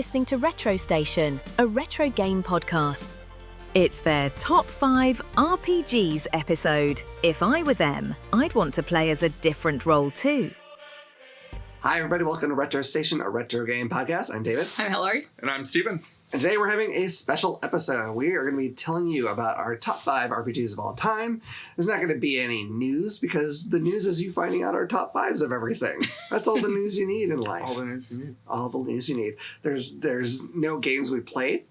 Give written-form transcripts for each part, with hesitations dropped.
listening to RetroStation, a retro game podcast. It's their Top 5 RPGs episode. If I were them, I'd want to play as a different role too. Hi everybody, welcome to RetroStation, a retro game podcast. I'm David. I'm Hilary. And I'm Steven. And today we're having a special episode. We are going to be telling you about our top 5 RPGs of all time. There's not going to be any news because the news is you finding out our top 5s of everything. That's all the news you need in life. All the news you need. All the news you need. There's no games we played.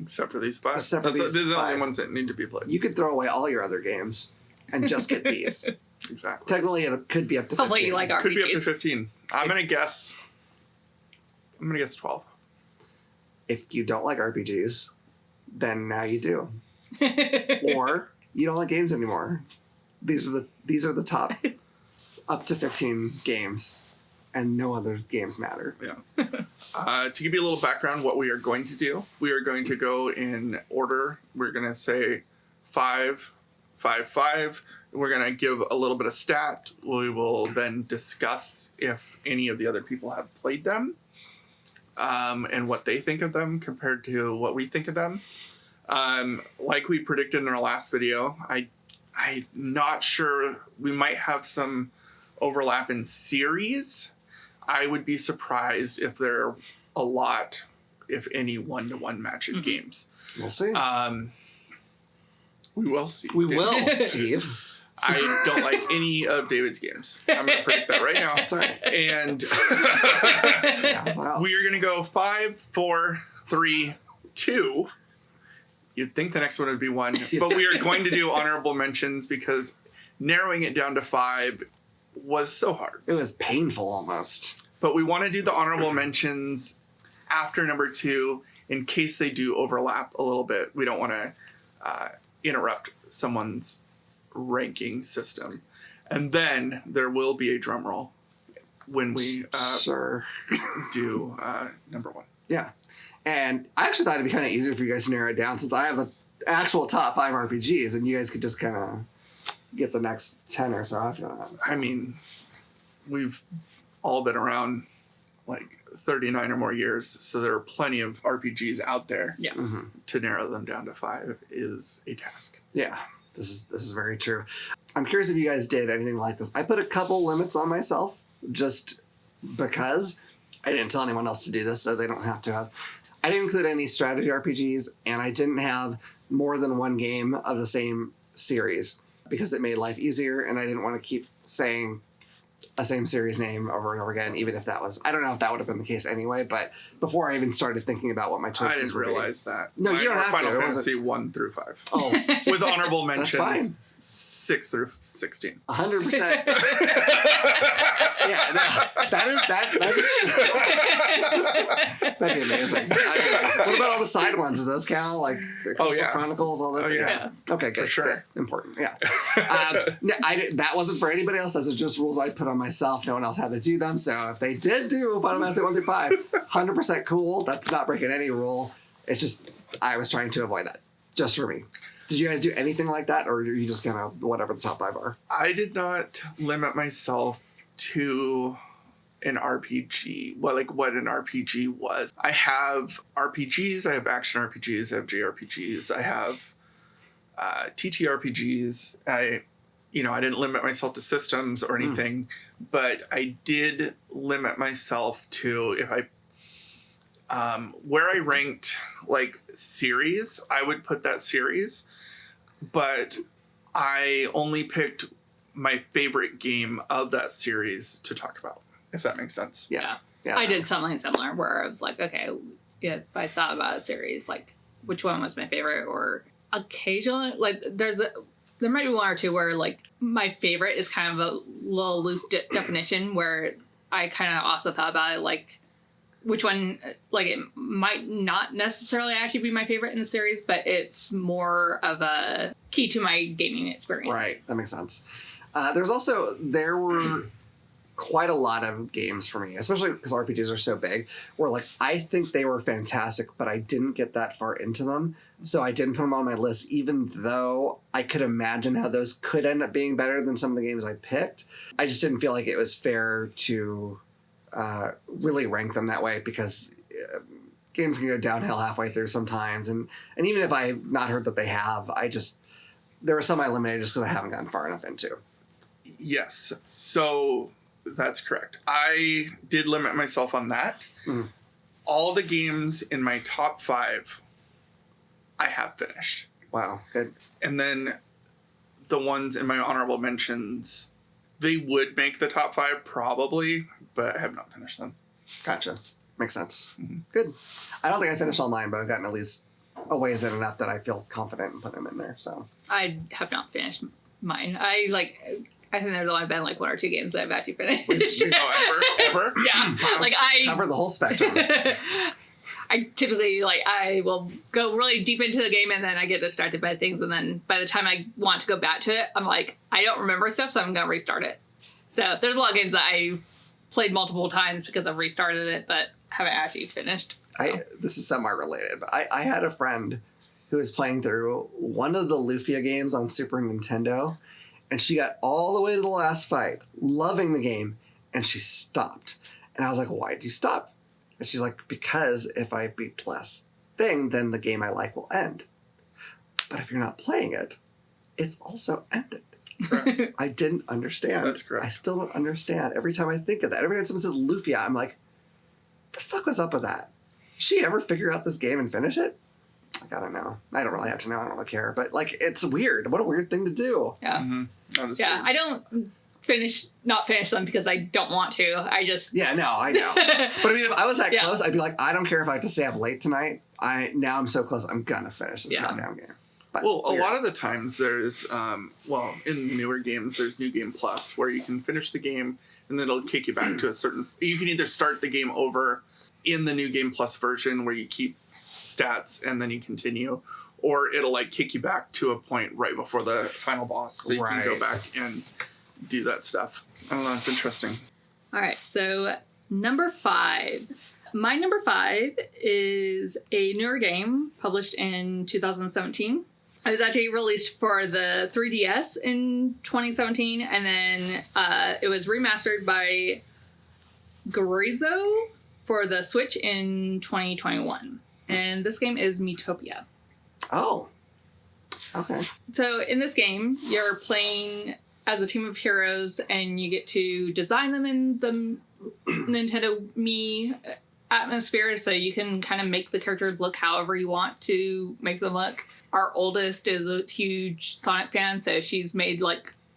Except for these 5. These are the five. only ones that need to be played. You could throw away all your other games and just get these. Exactly. Technically, it could be up to 15. Hopefully you like RPGs. Could be up to 15. I'm going to guess 12. If you don't like RPGs, then now you do. Or you don't like games anymore. These are the top up to 15 games, and no other games matter. Yeah. To give you a little background, what we are going to do, we are going to go in order. We're going to say 5, 5, 5. We're going to give a little bit of stat. We will then discuss if any of the other people have played them. And what they think of them compared to what we think of them. Like we predicted in our last video, I'm not sure. We might have some overlap in series. I would be surprised if there are a lot, if any, one-to-one matching games. We'll see. We will see. We will, Steve. I don't like any of David's games. I'm going to predict that right now. That's all right. And Yeah, wow. we are going to go 5, 4, 3, 2. You'd think the next one would be 1, but we are going to do honorable mentions because narrowing it down to 5 was so hard. It was painful almost. But we want to do the honorable mentions after number 2 in case they do overlap a little bit. We don't want to interrupt someone's ranking system. And then there will be a drum roll when we Sure. do number 1. Yeah. And I actually thought it'd be kind of easier for you guys to narrow it down since I have the actual top 5 RPGs and you guys could just kind of get the next 10 or so after that. So. I mean, we've all been around like 39 or more years, so there are plenty of RPGs out there. Yeah. Mm-hmm. To narrow them down to 5 is a task. Yeah. This is very true. I'm curious if you guys did anything like this. I put a couple limits on myself just because I didn't tell anyone else to do this, so they don't have to have. I didn't include any strategy RPGs, and I didn't have more than one game of the same series because it made life easier, and I didn't want to keep saying a same series name over and over again, even if that was, I don't know if that would have been the case anyway, but before I even started thinking about what my I choices didn't were. realize that. No, you don't have Final to. It Fantasy 1 through 5. Oh, With honorable That's mentions, fine. 6 through 16. 100%. Yeah, no, that'd be amazing. What about all the side ones? Do those count? Like Crystal Chronicles, all that? Oh, yeah. Okay, good. For sure. Good. Important, yeah. No, that wasn't for anybody else. Those are just rules I put on myself. No one else had to do them. So if they did do Final Fantasy 1 through 5, 100% cool. That's not breaking any rule. It's just, I was trying to avoid that. Just for me. Did you guys do anything like that? Or are you just kind of whatever the top 5 are? I did not limit myself to an RPG. Well, like what an RPG was. I have RPGs, I have action RPGs, I have JRPGs, I have TTRPGs. I didn't limit myself to systems or anything, but I did limit myself to if I where I ranked like series, I would put that series, but I only picked my favorite game of that series to talk about, if that makes sense. Yeah. I did something similar where I was like, okay, if I thought about a series, like which one was my favorite, or occasionally, like there might be 1 or 2 where like my favorite is kind of a little loose definition where I kind of also thought about it, like which one, like it might not necessarily actually be my favorite in the series, but it's more of a key to my gaming experience. Right. That makes sense. There were quite a lot of games for me, especially because RPGs are so big, where like I think they were fantastic, but I didn't get that far into them. So I didn't put them on my list, even though I could imagine how those could end up being better than some of the games I picked. I just didn't feel like it was fair to really rank them that way because games can go downhill halfway through sometimes, and even if I've not heard that they have, there were some I eliminated just because I haven't gotten far enough into. Yes, so that's correct. I did limit myself on that. All the games in my top 5, I have finished. Wow, good. And then the ones in my honorable mentions, they would make the top 5 probably, but I have not finished them. Gotcha. Makes sense. Good. I don't think I finished all mine, but I've gotten at least a ways in enough that I feel confident in putting them in there. So I have not finished mine. I think there's only been 1 or 2 games that I've actually finished. Ever? Yeah. I cover the whole spectrum. I typically I will go really deep into the game and then I get distracted by things, and then by the time I want to go back to it, I'm like, I don't remember stuff, so I'm gonna restart it. So there's a lot of games that I've played multiple times because I've restarted it, but haven't actually finished. So. This is somewhat related, but I had a friend who was playing through one of the Lufia games on Super Nintendo, and she got all the way to the last fight, loving the game, and she stopped. And I was like, why did you stop? And she's like, because if I beat the last thing, then the game I like will end. But if you're not playing it, it's also ended. Correct. I didn't understand. That's correct. I still don't understand. Every time I think of that, every time someone says Lufia, I'm like, the fuck was up with that? Did she ever figure out this game and finish it? I don't know. I don't really have to know. I don't really care. But it's weird. What a weird thing to do. Yeah. Mm-hmm. Yeah. I don't not finish them because I don't want to. I just... Yeah, no, I know. But I mean, if I was that close, I'd be like, I don't care if I have to stay up late tonight. Now I'm so close, I'm gonna finish this goddamn game. But, well, a lot of the times there's, in newer games, there's New Game Plus, where you can finish the game and then it'll kick you back to a certain... You can either start the game over in the New Game Plus version where you keep stats and then you continue, or it'll kick you back to a point right before the final boss, so you can go back and do that stuff. I don't know, it's interesting. All right, so number 5. My number 5 is a newer game published in 2017. It was actually released for the 3DS in 2017, and then it was remastered by Gorizo for the Switch in 2021. And this game is Miitopia. Oh. Okay. So in this game, you're playing as a team of heroes, and you get to design them in the Nintendo Mii atmosphere, so you can kind of make the characters look however you want to make them look. Our oldest is a huge Sonic fan, so she's made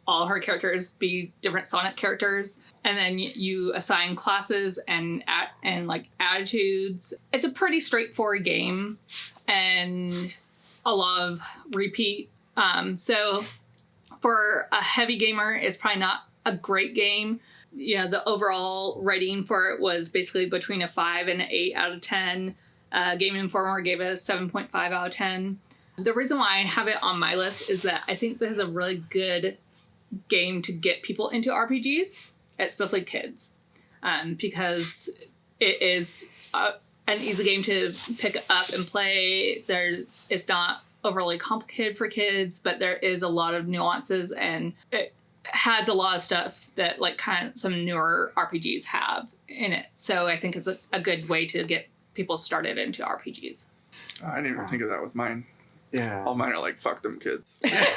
all her characters be different Sonic characters, and then you assign classes and attitudes. It's a pretty straightforward game and a lot of repeat. So for a heavy gamer, it's probably not a great game. The overall rating for it was basically between a 5 and an 8 out of 10. Game Informer gave it a 7.5 out of 10. The reason why I have it on my list is that I think this is a really good game to get people into RPGs, especially kids, because it is an easy game to pick up and play. It's not overly complicated for kids, but there is a lot of nuances, and it has a lot of stuff that kind of some newer RPGs have in it. So I think it's a good way to get people started into RPGs. I didn't even think of that with mine. Yeah. All mine are fuck them kids. That's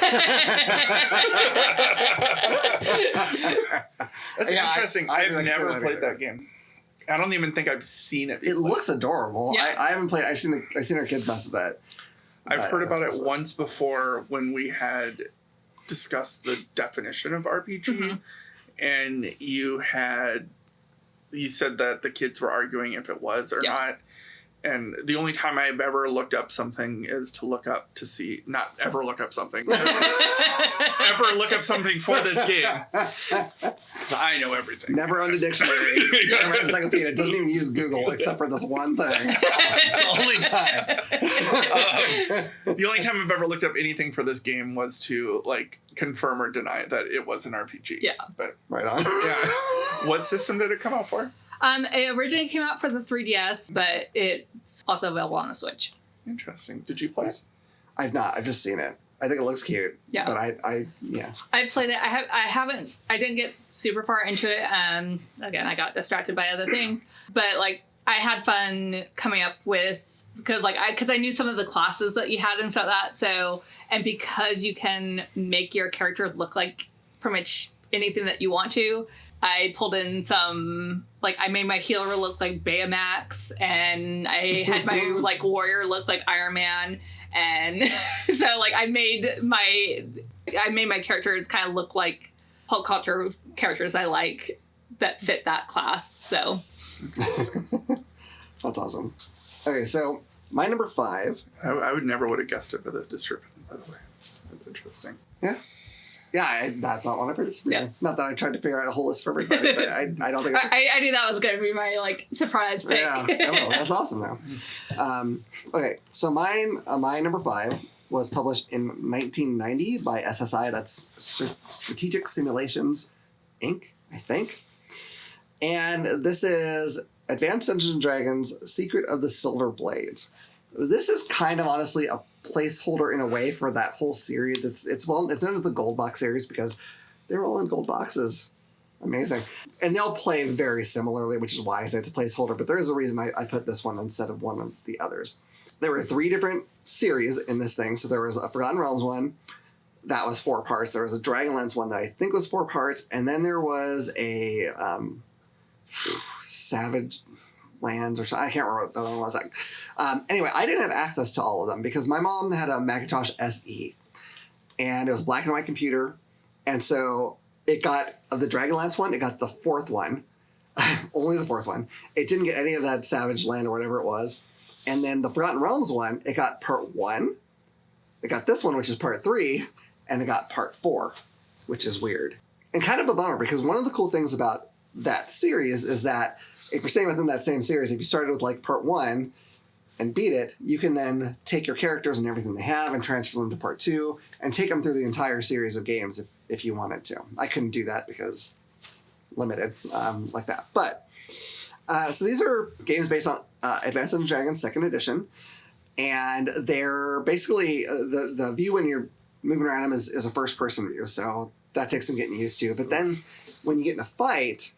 interesting. I've never played that game. I don't even think I've seen it. It looks adorable. Yeah. I haven't played. I've seen our kids mess with that. I've heard about it once before when we had discussed the definition of RPG, and you said that the kids were arguing if it was or not. And the only time I've ever looked up something is to look up to see, not ever look up something, ever look up something for this game. I know everything. Never owned a dictionary. Never read encyclopedia. It doesn't even use Google except for this one thing. The only time. The only time I've ever looked up anything for this game was to confirm or deny that it was an RPG. Yeah. But right on. Yeah. What system did it come out for? It originally came out for the 3DS, but it's also available on the Switch. Interesting. Did you play it? I've not. I've just seen it. I think it looks cute. Yeah. But yeah. I've played it. I didn't get super far into it. Again, I got distracted by other things. But I had fun coming up with, because I knew some of the classes that you had and stuff like that. So, and because you can make your character look like pretty much anything that you want to, I pulled in some, I made my healer look like Baymax, and I had my warrior look like Iron Man, and so I made my characters kind of look like pop culture characters I like that fit that class. So that's awesome. Okay, so my number 5. I would never would have guessed it by the description, by the way. That's interesting. Yeah. Yeah, that's not one I predicted for you. Yeah. Not that I tried to figure out a whole list for everybody, but I don't think I knew that was going to be my surprise pick. Yeah, that's awesome though. Okay, so my number 5 was published in 1990 by SSI. That's Strategic Simulations Inc., I think. And this is Advanced Dungeons & Dragons: Secret of the Silver Blades. This is kind of honestly a placeholder in a way for that whole series. It's known as the Gold Box series because they're all in gold boxes. Amazing. And they'll play very similarly, which is why I say it's a placeholder, but there is a reason I put this one instead of one of the others. There were 3 different series in this thing. So there was a Forgotten Realms one that was 4 parts. There was a Dragonlance one that I think was 4 parts, and then there was a Savage Lands or something. I can't remember what the other one was. Anyway, I didn't have access to all of them because my mom had a Macintosh SE, and it was black and white computer, and so it got of the Dragonlance one. It got the 4th one, only the 4th one. It didn't get any of that Savage Land or whatever it was, and then the Forgotten Realms one. It got part 1. It got this one, which is part 3, and it got part 4, which is weird and kind of a bummer because one of the cool things about that series is that if you're staying within that same series, if you started with part 1 and beat it, you can then take your characters and everything they have and transfer them to part 2 and take them through the entire series of games if you wanted to. I couldn't do that because limited like that. But so these are games based on Advanced Dungeons & Dragons 2nd edition, and they're basically the view when you're moving around them is a first person view, so that takes some getting used to. But then when you get in a fight,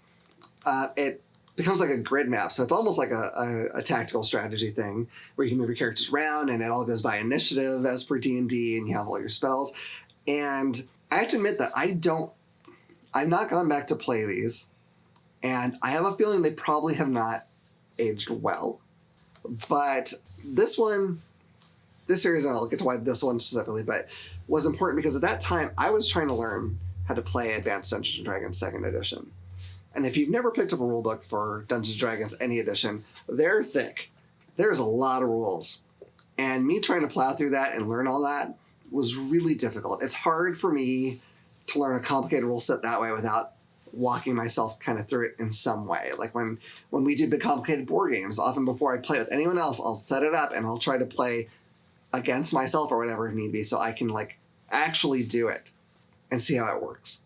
it becomes like a grid map. So it's almost like a tactical strategy thing where you can move your characters around and it all goes by initiative as per D&D and you have all your spells. And I have to admit that I've not gone back to play these, and I have a feeling they probably have not aged well. But this series, and I'll get to why this one specifically, but was important because at that time I was trying to learn how to play Advanced Dungeons & Dragons 2nd edition. And if you've never picked up a rule book for Dungeons & Dragons any edition, they're thick. There's a lot of rules. And me trying to plow through that and learn all that was really difficult. It's hard for me to learn a complicated rule set that way without walking myself kind of through it in some way. Like when we do big complicated board games, often before I play with anyone else, I'll set it up and I'll try to play against myself or whatever if need be so I can actually do it and see how it works.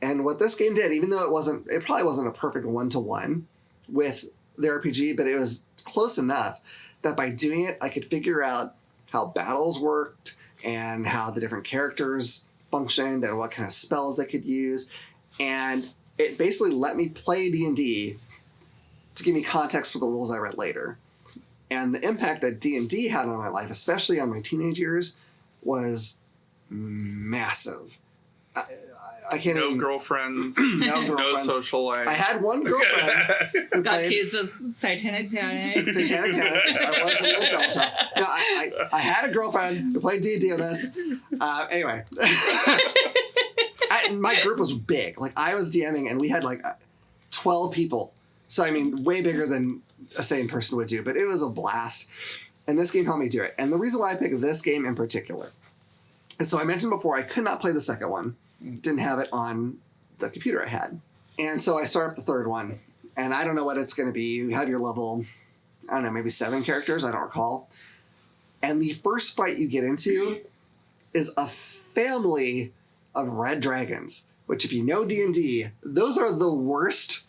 And what this game did, even though it probably wasn't a perfect 1-to-1 with the RPG, but it was close enough that by doing it, I could figure out how battles worked and how the different characters functioned and what kind of spells they could use. And it basically let me play D&D to give me context for the rules I read later. And the impact that D&D had on my life, especially on my teenage years, was massive. I can't no even... girlfriends, No no social life. I had one girlfriend who Got played accused of satanic panic. Satanic Panic. Yes, I was a little double shot. No, I had a girlfriend who played D&D with us. Anyway. My group was big. I was DMing and we had 12 people. So, I mean, way bigger than a sane person would do. But it was a blast. And this game helped me do it. And the reason why I picked this game in particular is, so I mentioned before, I could not play the second one. Didn't have it on the computer I had. And so I start up the third one. And I don't know what it's going to be. You have your level, I don't know, maybe 7 characters. I don't recall. And the first fight you get into is a family of red dragons, which if you know D&D, those are the worst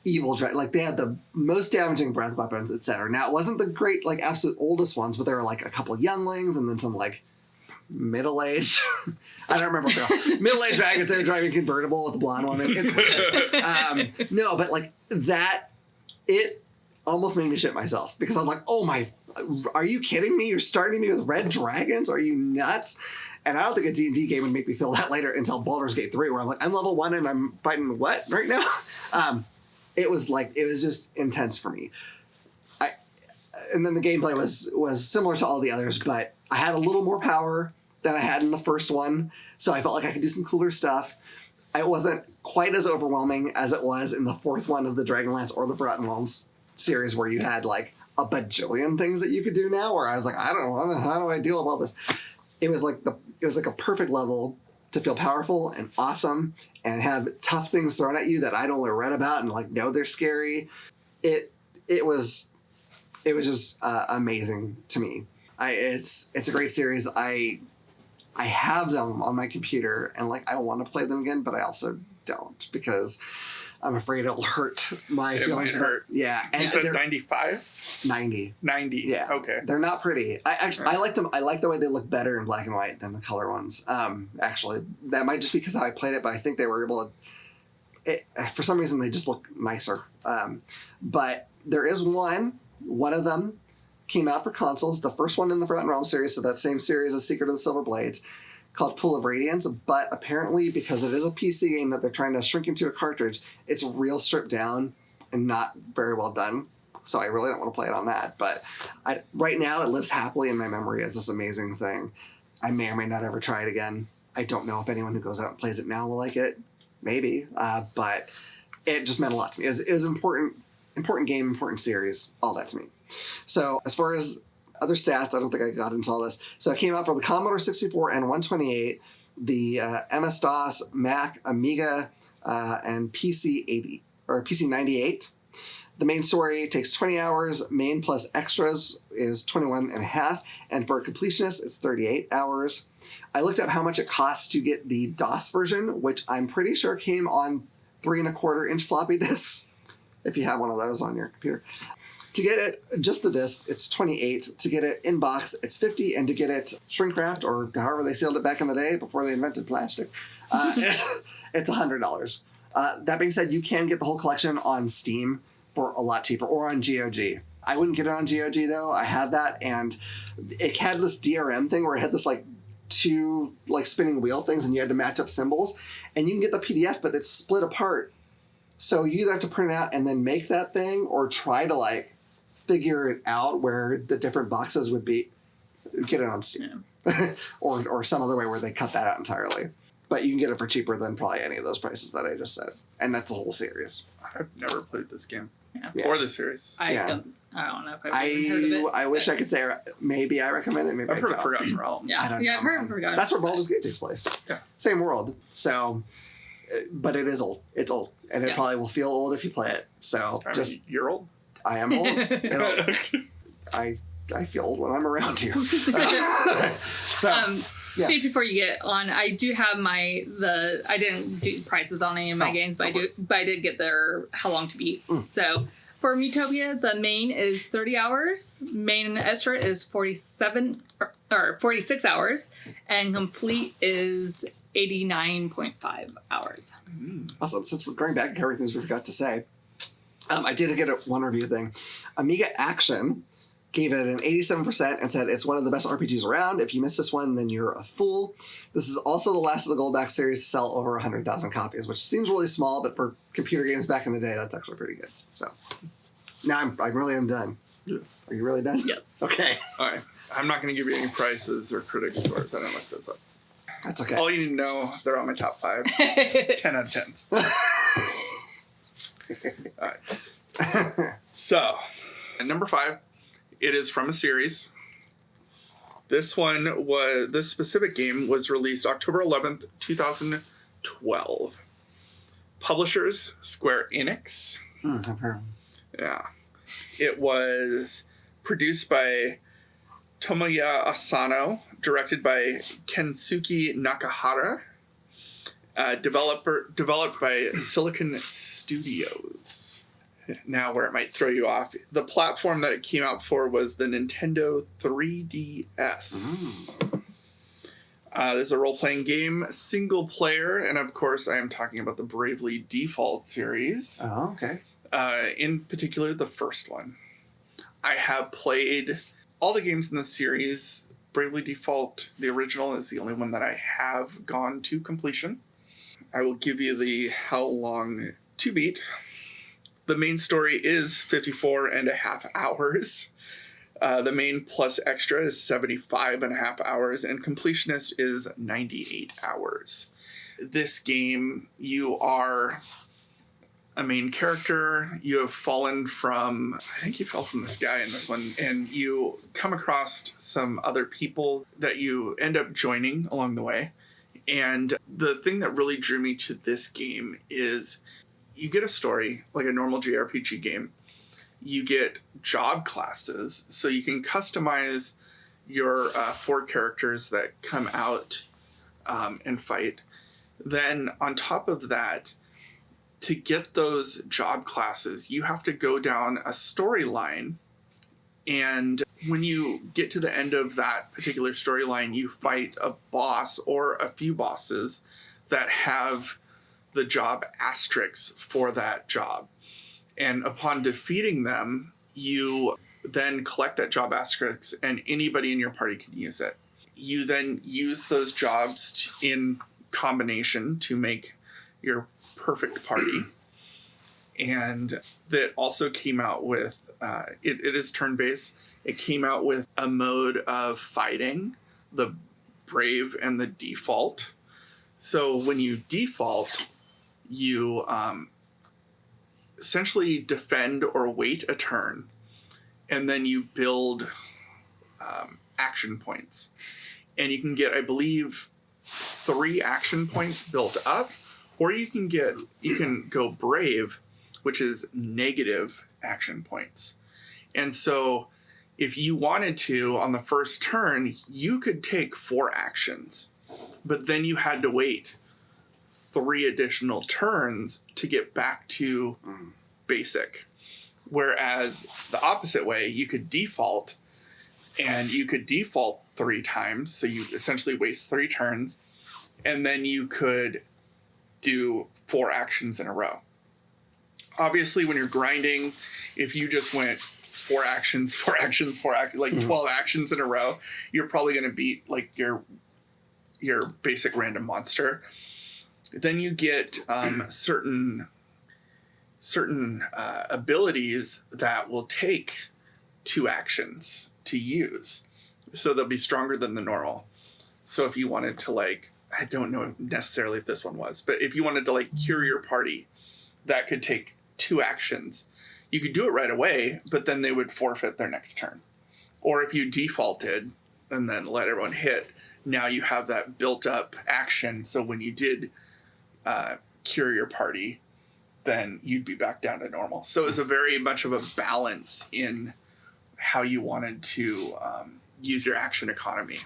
evil dragons. They had the most damaging breath weapons, etc. Now, it wasn't the great, absolute oldest ones, but there were a couple of younglings and then some middle-aged. I don't remember what they're all. Middle-aged dragons. They were driving convertible with the blonde woman. It's weird. No, but that it. almost made me shit myself because I was like, oh my, are you kidding me? You're starting me with red dragons? Are you nuts? And I don't think a D&D game would make me feel that later until Baldur's Gate 3, where I'm like, I'm level 1 and I'm fighting what right now? It was just intense for me. And then the gameplay was similar to all the others, but I had a little more power than I had in the first one, so I felt like I could do some cooler stuff. It wasn't quite as overwhelming as it was in the fourth one of the Dragonlance or the Forgotten Realms series, where you had like a bajillion things that you could do now, where I was like, I don't know, how do I deal with all this? It was like a perfect level to feel powerful and awesome and have tough things thrown at you that I'd only read about and like know they're scary. It was just amazing to me. It's a great series. I have them on my computer and like I want to play them again, but I also don't because I'm afraid it'll hurt my feelings. Might hurt. Yeah, and you said 95? 90. 90. Yeah. Okay. They're not pretty. I like them. I like the way they look better in black and white than the color ones. Actually, that might just be because how I played it, but I think they were able to. For some reason, they just look nicer. But there is one of them came out for consoles. The first one in the Forgotten Realms series, so that same series as Secret of the Silver Blades, called Pool of Radiance. But apparently, because it is a PC game that they're trying to shrink into a cartridge, it's real stripped down and not very well done. So I really don't want to play it on that. But right now, it lives happily in my memory as this amazing thing. I may or may not ever try it again. I don't know if anyone who goes out and plays it now will like it. Maybe. But it just meant a lot to me. It was an important game, important series, all that to me. So as far as other stats, I don't think I got into all this. So it came out for the Commodore 64 and 128, the MS-DOS, Mac, Amiga, and PC 80 or PC 98. The main story takes 20 hours. Main plus extras is 21 and a half. And for completionists, it's 38 hours. I looked up how much it costs to get the DOS version, which I'm pretty sure came on 3¼ inch floppy disks, if you have one of those on your computer. To get it, just the disc, it's 28. To get it in box, it's 50. And to get it shrink wrapped, or however they sealed it back in the day before they invented plastic, it's $100. That being said, you can get the whole collection on Steam for a lot cheaper, or on GOG. I wouldn't get it on GOG though. I have that, and it had this DRM thing where it had this like two like spinning wheel things, and you had to match up symbols. And you can get the PDF, but it's split apart. So you either have to print it out and then make that thing, or try to like figure it out where the different boxes would be. Get it on Steam, or some other way where they cut that out entirely. But you can get it for cheaper than probably any of those prices that I just said, and that's a whole series. I've never played this game Yeah. or the series. I don't know if I've even heard of it. I wish I could say maybe I recommend it. Maybe I've heard don't. of Forgotten Realms. Yeah, I don't I've know, heard man. of Forgotten. That's where Baldur's Gate takes place. Yeah. Same world. So, but it is old. It's old, and it probably will feel old if you play it. So You're old. I am old. I feel old when I'm around you. So. Yeah. Steve, before you get on, I do have I didn't do prices on any of my games, but I did get their how long to beat. So for Mutopia, the main is 30 hours, main extra is 46 hours, and complete is 89.5 hours. Awesome. Since we're going back and covering things we forgot to say, I did get one review thing. Amiga Action gave it an 87% and said it's one of the best RPGs around. If you missed this one, then you're a fool. This is also the last of the Goldback series to sell over 100,000 copies, which seems really small, but for computer games back in the day, that's actually pretty good. So now I really am done. Yeah. Are you really done? Yes. Okay. All right. I'm not going to give you any prices or critic scores. I don't look those up. That's okay. All you need to know, they're on my top 5. 10 out of 10s. All right. So, at number 5, it is from a series. This specific game was released October 11th, 2012. Publishers, Square Enix. I've heard. Yeah. It was produced by Tomoya Asano, directed by Kensuke Nakahara, developed by Silicon Studios. Now, where it might throw you off, the platform that it came out for was the Nintendo 3DS. This is a role-playing game, single player, and of course I am talking about the Bravely Default series. Oh, okay. In particular, the first one. I have played all the games in the series. Bravely Default, the original, is the only one that I have gone to completion. I will give you the how long to beat. The main story is 54 and a half hours. The main plus extra is 75 and a half hours, and completionist is 98 hours. This game, you are a main character. You have fallen from, I think you fell from the sky in this one, and you come across some other people that you end up joining along the way. And the thing that really drew me to this game is you get a story, like a normal JRPG game. You get job classes, so you can customize your 4 characters that come out and fight. Then on top of that, to get those job classes, you have to go down a storyline. And when you get to the end of that particular storyline, you fight a boss or a few bosses that have the job asterisks for that job. And upon defeating them, you then collect that job asterisk, and anybody in your party can use it. You then use those jobs in combination to make your perfect party. And that also came out with, it is turn-based. It came out with a mode of fighting, the brave and the default. So when you default, you essentially defend or wait a turn, and then you build action points. And you can get, I believe, 3 action points built up, or you can go brave, which is negative action points. And so if you wanted to, on the first turn, you could take 4 actions, but then you had to wait 3 additional turns to get back to basic. Whereas the opposite way, you could default, and you could default 3 times. So you essentially waste 3 turns, and then you could do 4 actions in a row. Obviously, when you're grinding, if you just went 4 actions, 4 actions, 4 actions, like 12 actions in a row, you're probably going to beat like your basic random monster. Then you get certain abilities that will take 2 actions to use, so they'll be stronger than the normal. So if you wanted to, like, I don't know necessarily if this one was, but if you wanted to like cure your party, that could take 2 actions. You could do it right away, but then they would forfeit their next turn. Or if you defaulted and then let everyone hit, now you have that built up action. So when you did cure your party, then you'd be back down to normal. So it was a very much of a balance in how you wanted to use your action economy.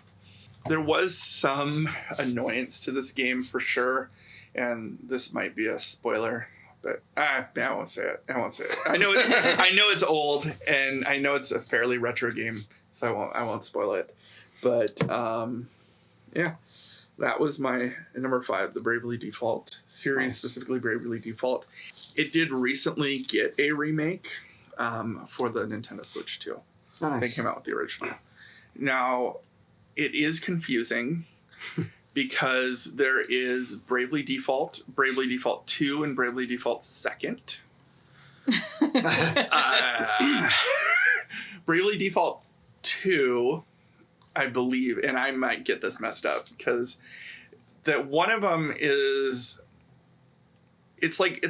There was some annoyance to this game for sure, and this might be a spoiler, but I won't say it. I know it's old, and I know it's a fairly retro game, so I won't spoil it. But yeah, that was my number 5, the Bravely Default series, nice. Specifically Bravely Default. It did recently get a remake for the Nintendo Switch too. Oh, nice. They came out with the original. Now, it is confusing because there is Bravely Default 2, and Bravely Default 2nd. Bravely Default 2, I believe, and I might get this messed up, because that one of them is, it's like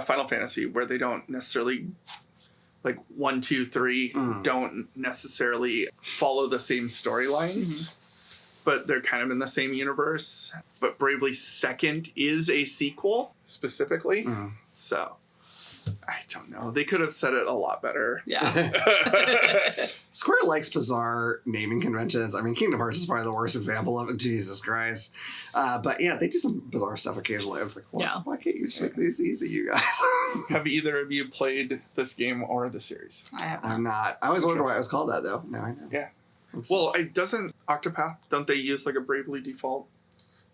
Final Fantasy, where they don't necessarily, like 1, 2, 3 don't necessarily follow the same storylines, but they're kind of in the same universe. But Bravely 2nd is a sequel specifically. So I don't know. They could have said it a lot better. Yeah. Square likes bizarre naming conventions. I mean, Kingdom Hearts is probably the worst example of it. Jesus Christ. But yeah, they do some bizarre stuff occasionally. I was like, why can't you just make these easy, you guys? Have either of you played this game or the series? I have. I'm not. I always wondered why it was called that, though. Now I know. Yeah. Well, doesn't Octopath, don't they use like a Bravely Default?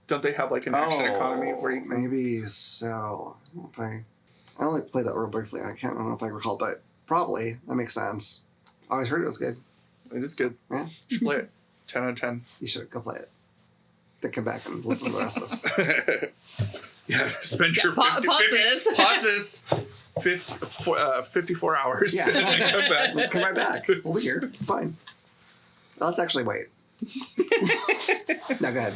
Don't they have like an action economy where you can... Maybe so. I only played that real briefly. I don't know if I recall, but probably. That makes sense. I always heard it was good. It is good. Yeah. You should play it. 10 out of 10. You should go play it. Then come back and listen to the rest of this. Yeah, spend your pause this. Pause this. 54 hours. Yeah. And then come back. Let's come right back. We'll be here. It's fine. Let's actually wait. No, go ahead.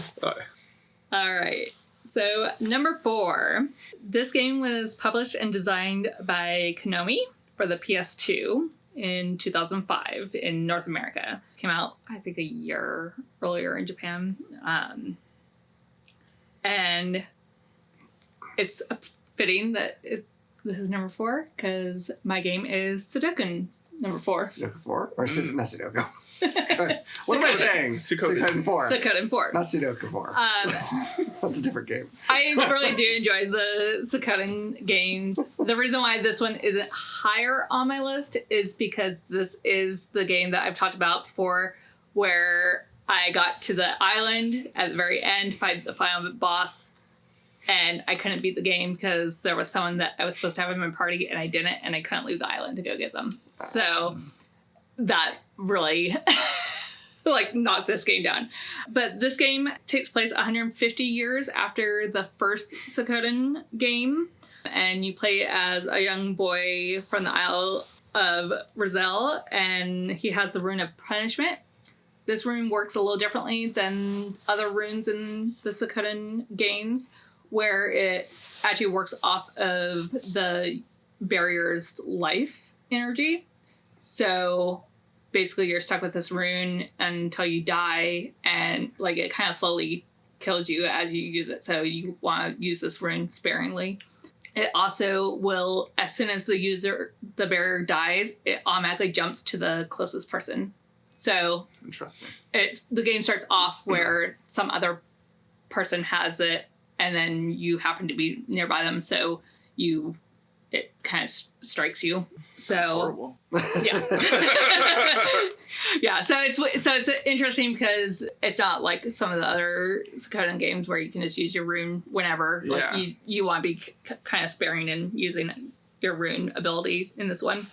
All right. So, number 4. This game was published and designed by Konami for the PS2 in 2005 in North America. Came out, I think, a year earlier in Japan. And it's fitting that this is number 4 because my game is Sudoku number 4. Sudoku 4? Or not Sudoku. What am I saying? Sudoku 4. Sudoku 4. Not Sudoku 4. That's a different game. I really do enjoy the Sudoku games. The reason why this one isn't higher on my list is because this is the game that I've talked about before where I got to the island at the very end, fight the final boss, and I couldn't beat the game because there was someone that I was supposed to have in my party and I didn't, and I couldn't leave the island to go get them. So that really knocked this game down. But this game takes place 150 years after the first Suikoden game, and you play as a young boy from the Isle of Rizal, and he has the Rune of Punishment. This rune works a little differently than other runes in the Suikoden games, where it actually works off of the barrier's life energy. So basically you're stuck with this rune until you die, and it kind of slowly kills you as you use it. So you want to use this rune sparingly. It also will, as soon as the barrier dies, it automatically jumps to the closest person. So interesting. The game starts off where some other person has it, and then you happen to be nearby them, so it kind of strikes you. That's horrible. Yeah. Yeah, so it's interesting because it's not like some of the other Suikoden games where you can just use your rune whenever. Yeah. You want to be kind of sparing in using your rune ability in this one.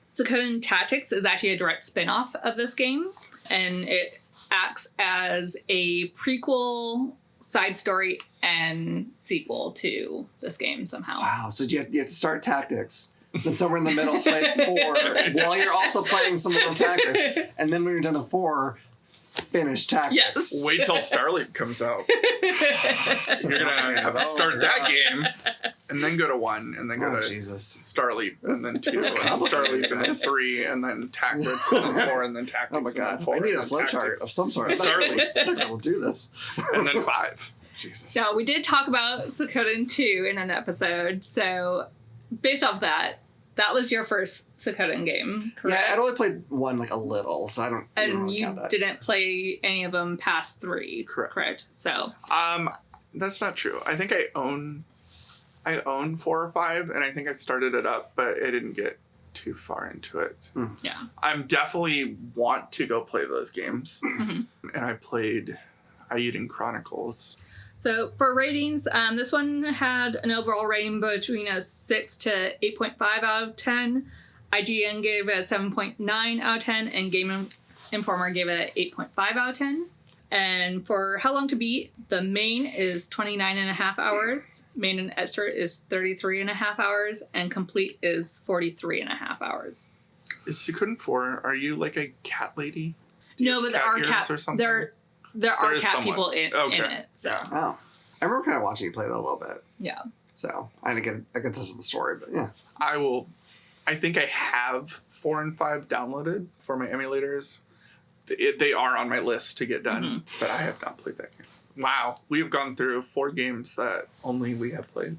Suikoden Tactics is actually a direct spin-off of this game, and it acts as a prequel, side story, and sequel to this game somehow. Wow, so you have to start Tactics, then somewhere in the middle play 4, while you're also playing some more Tactics, and then when you're done with 4, finish Tactics. Yes. Wait till Starleap comes out. You're going to have to start that game, and then go to 1, and then go to Starleap, and then 2, and Starleap, and then 3, and then Tactics, and then 4, and then Tactics. Oh my God, 4, I need a flowchart of some sort. Starleap. I'm not going to do this. And then 5. Jesus. Now, we did talk about Suikoden 2 in an episode, so based off that was your first Suikoden game, correct? Yeah, I'd only played 1 a little, so I don't. And you count that. didn't play any of them past 3, correct? So that's not true. I think I own 4 or 5, and I think I started it up, but I didn't get too far into it. Yeah, I'm definitely want to go play those games, mm-hmm. and I played Ayuden Chronicles. So for ratings, this one had an overall rating between a 6 to 8.5 out of 10. IGN gave it a 7.9 out of 10, and Game Informer gave it an 8.5 out of 10. And for how long to beat, the main is 29.5 hours, main and extra is 33.5 hours, and complete is 43.5 hours. Is Suikoden 4, are you like a cat lady? No, but there are cat or something? There are cat people in it. So. Yeah. Oh. I remember kind of watching you play that a little bit. Yeah. So I didn't get a good sense of the story, but yeah. I think I have 4 and 5 downloaded for my emulators. They are on my list to get done, but I have not played that game. Wow. We have gone through 4 games that only we have played.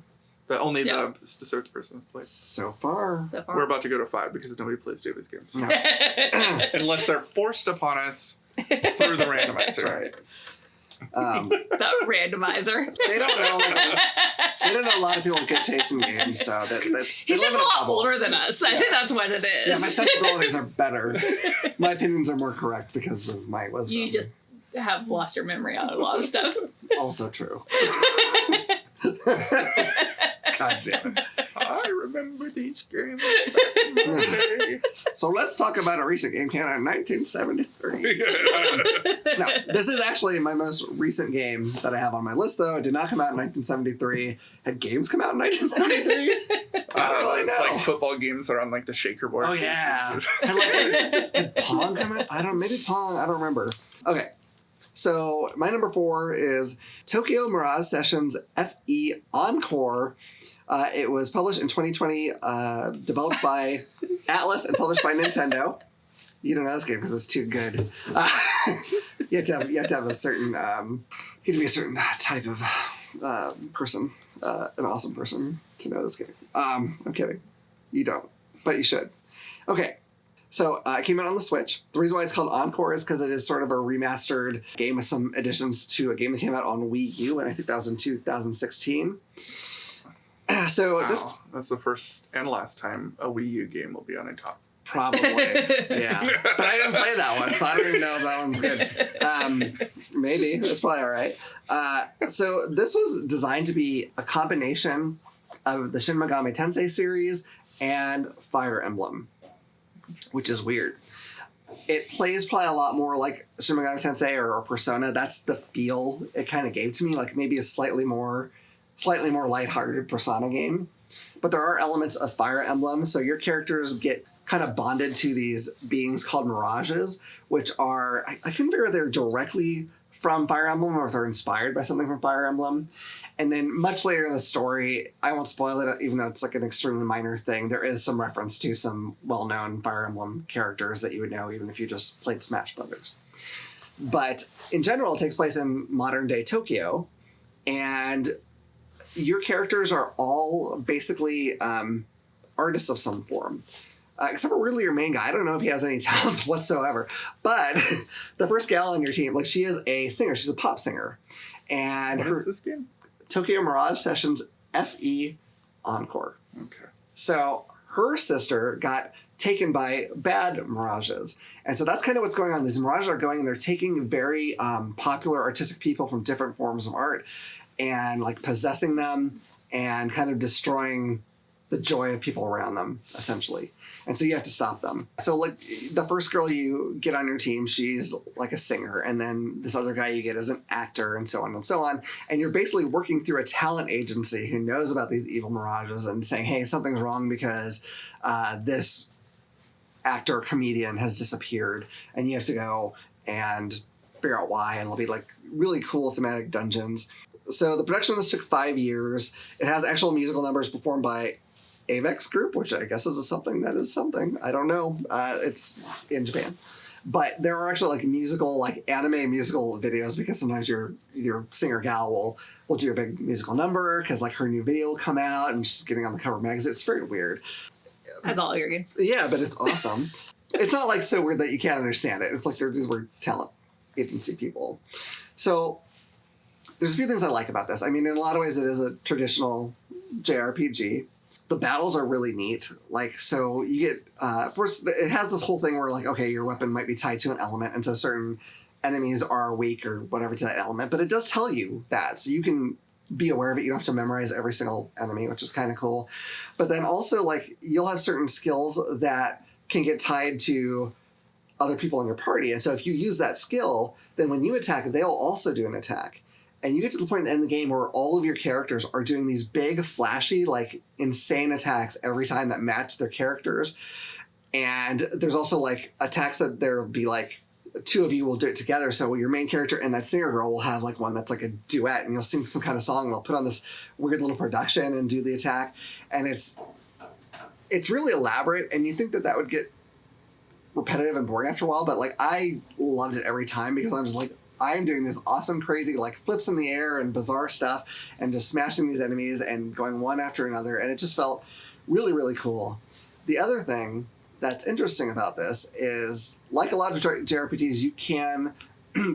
That only the specific person has played. So far. We're about to go to 5 because nobody plays David's games. No. Unless they're forced upon us through the randomizer. That's right. That randomizer. They don't know. They don't know a lot of people get taste in games, so that's. He's just a lot older than us. I think that's what it is. Yeah, my sensibilities are better. My opinions are more correct because of my wisdom. You just have lost your memory on a lot of stuff. Also true. God damn it. I remember these games back in my day. So let's talk about a recent game came out in 1973. No, this is actually my most recent game that I have on my list, though. It did not come out in 1973. Had games come out in 1973? I don't really It's know. like football games that are on like the shaker board. Oh, yeah. Had Pong come out? Maybe Pong. I don't remember. Okay. So my number 4 is Tokyo Mirage Sessions FE Encore. It was published in 2020, developed by Atlas and published by Nintendo. You don't know this game because it's too good. You have to have a certain you have to be a certain type of person, an awesome person to know this game. I'm kidding. You don't, but you should. Okay. So it came out on the Switch. The reason why it's called Encore is because it is sort of a remastered game with some additions to a game that came out on Wii U, and I think that was in 2016. So Wow. this That's the first and last time a Wii U game will be on a top. probably, yeah. But I didn't play that one, so I don't even know if that one's good. Maybe it's probably all right. So this was designed to be a combination of the Shin Megami Tensei series and Fire Emblem, which is weird. It plays probably a lot more like Shin Megami Tensei or Persona. That's the feel it kind of gave to me, like maybe a slightly more lighthearted Persona game. But there are elements of Fire Emblem, so your characters get kind of bonded to these beings called mirages, which are, I couldn't figure if they're directly from Fire Emblem or if they're inspired by something from Fire Emblem. And then much later in the story, I won't spoil it, even though it's like an extremely minor thing, there is some reference to some well-known Fire Emblem characters that you would know even if you just played Smash Brothers. But in general, it takes place in modern-day Tokyo, and your characters are all basically artists of some form. Except for really your main guy. I don't know if he has any talents whatsoever. But the first gal on your team, like, she is a singer. She's a pop singer. And What is this game? Tokyo Mirage Sessions FE Encore. Okay. So her sister got taken by bad mirages. And so that's kind of what's going on. These mirages are going and they're taking very popular artistic people from different forms of art and like possessing them and kind of destroying the joy of people around them, essentially. And so you have to stop them. So like the first girl you get on your team, she's like a singer. And then this other guy you get is an actor and so on and so on. And you're basically working through a talent agency who knows about these evil mirages and saying, hey, something's wrong because this actor or comedian has disappeared. And you have to go and figure out why. And there'll be like really cool thematic dungeons. So the production of this took 5 years. It has actual musical numbers performed by Avex Group, which I guess is something that is something. I don't know. It's in Japan. But there are actually like musical, like anime musical videos because sometimes your singer gal will do a big musical number because like her new video will come out and she's getting on the cover of magazine. It's very weird. As all your games. Yeah, but it's awesome. It's not like so weird that you can't understand it. It's like there's these weird talent agency people. So there's a few things I like about this. I mean, in a lot of ways, it is a traditional JRPG. The battles are really neat. Like, so you get, first, it has this whole thing where, like, okay, your weapon might be tied to an element, and so certain enemies are weak or whatever to that element, but it does tell you that. So you can be aware of it. You don't have to memorize every single enemy, which is kind of cool. But then also, like, you'll have certain skills that can get tied to other people in your party. And so if you use that skill, then when you attack, they'll also do an attack. And you get to the point in the game where all of your characters are doing these big, flashy, like insane attacks every time that match their characters. And there's also like attacks that there'll be like two of you will do it together. So your main character and that singer girl will have like one that's like a duet and you'll sing some kind of song and they'll put on this weird little production and do the attack. And it's really elaborate. And you think that would get repetitive and boring after a while, but like I loved it every time because I'm just like, I'm doing this awesome, crazy, like flips in the air and bizarre stuff and just smashing these enemies and going one after another. And it just felt really, really cool. The other thing that's interesting about this is, like a lot of JRPGs, you can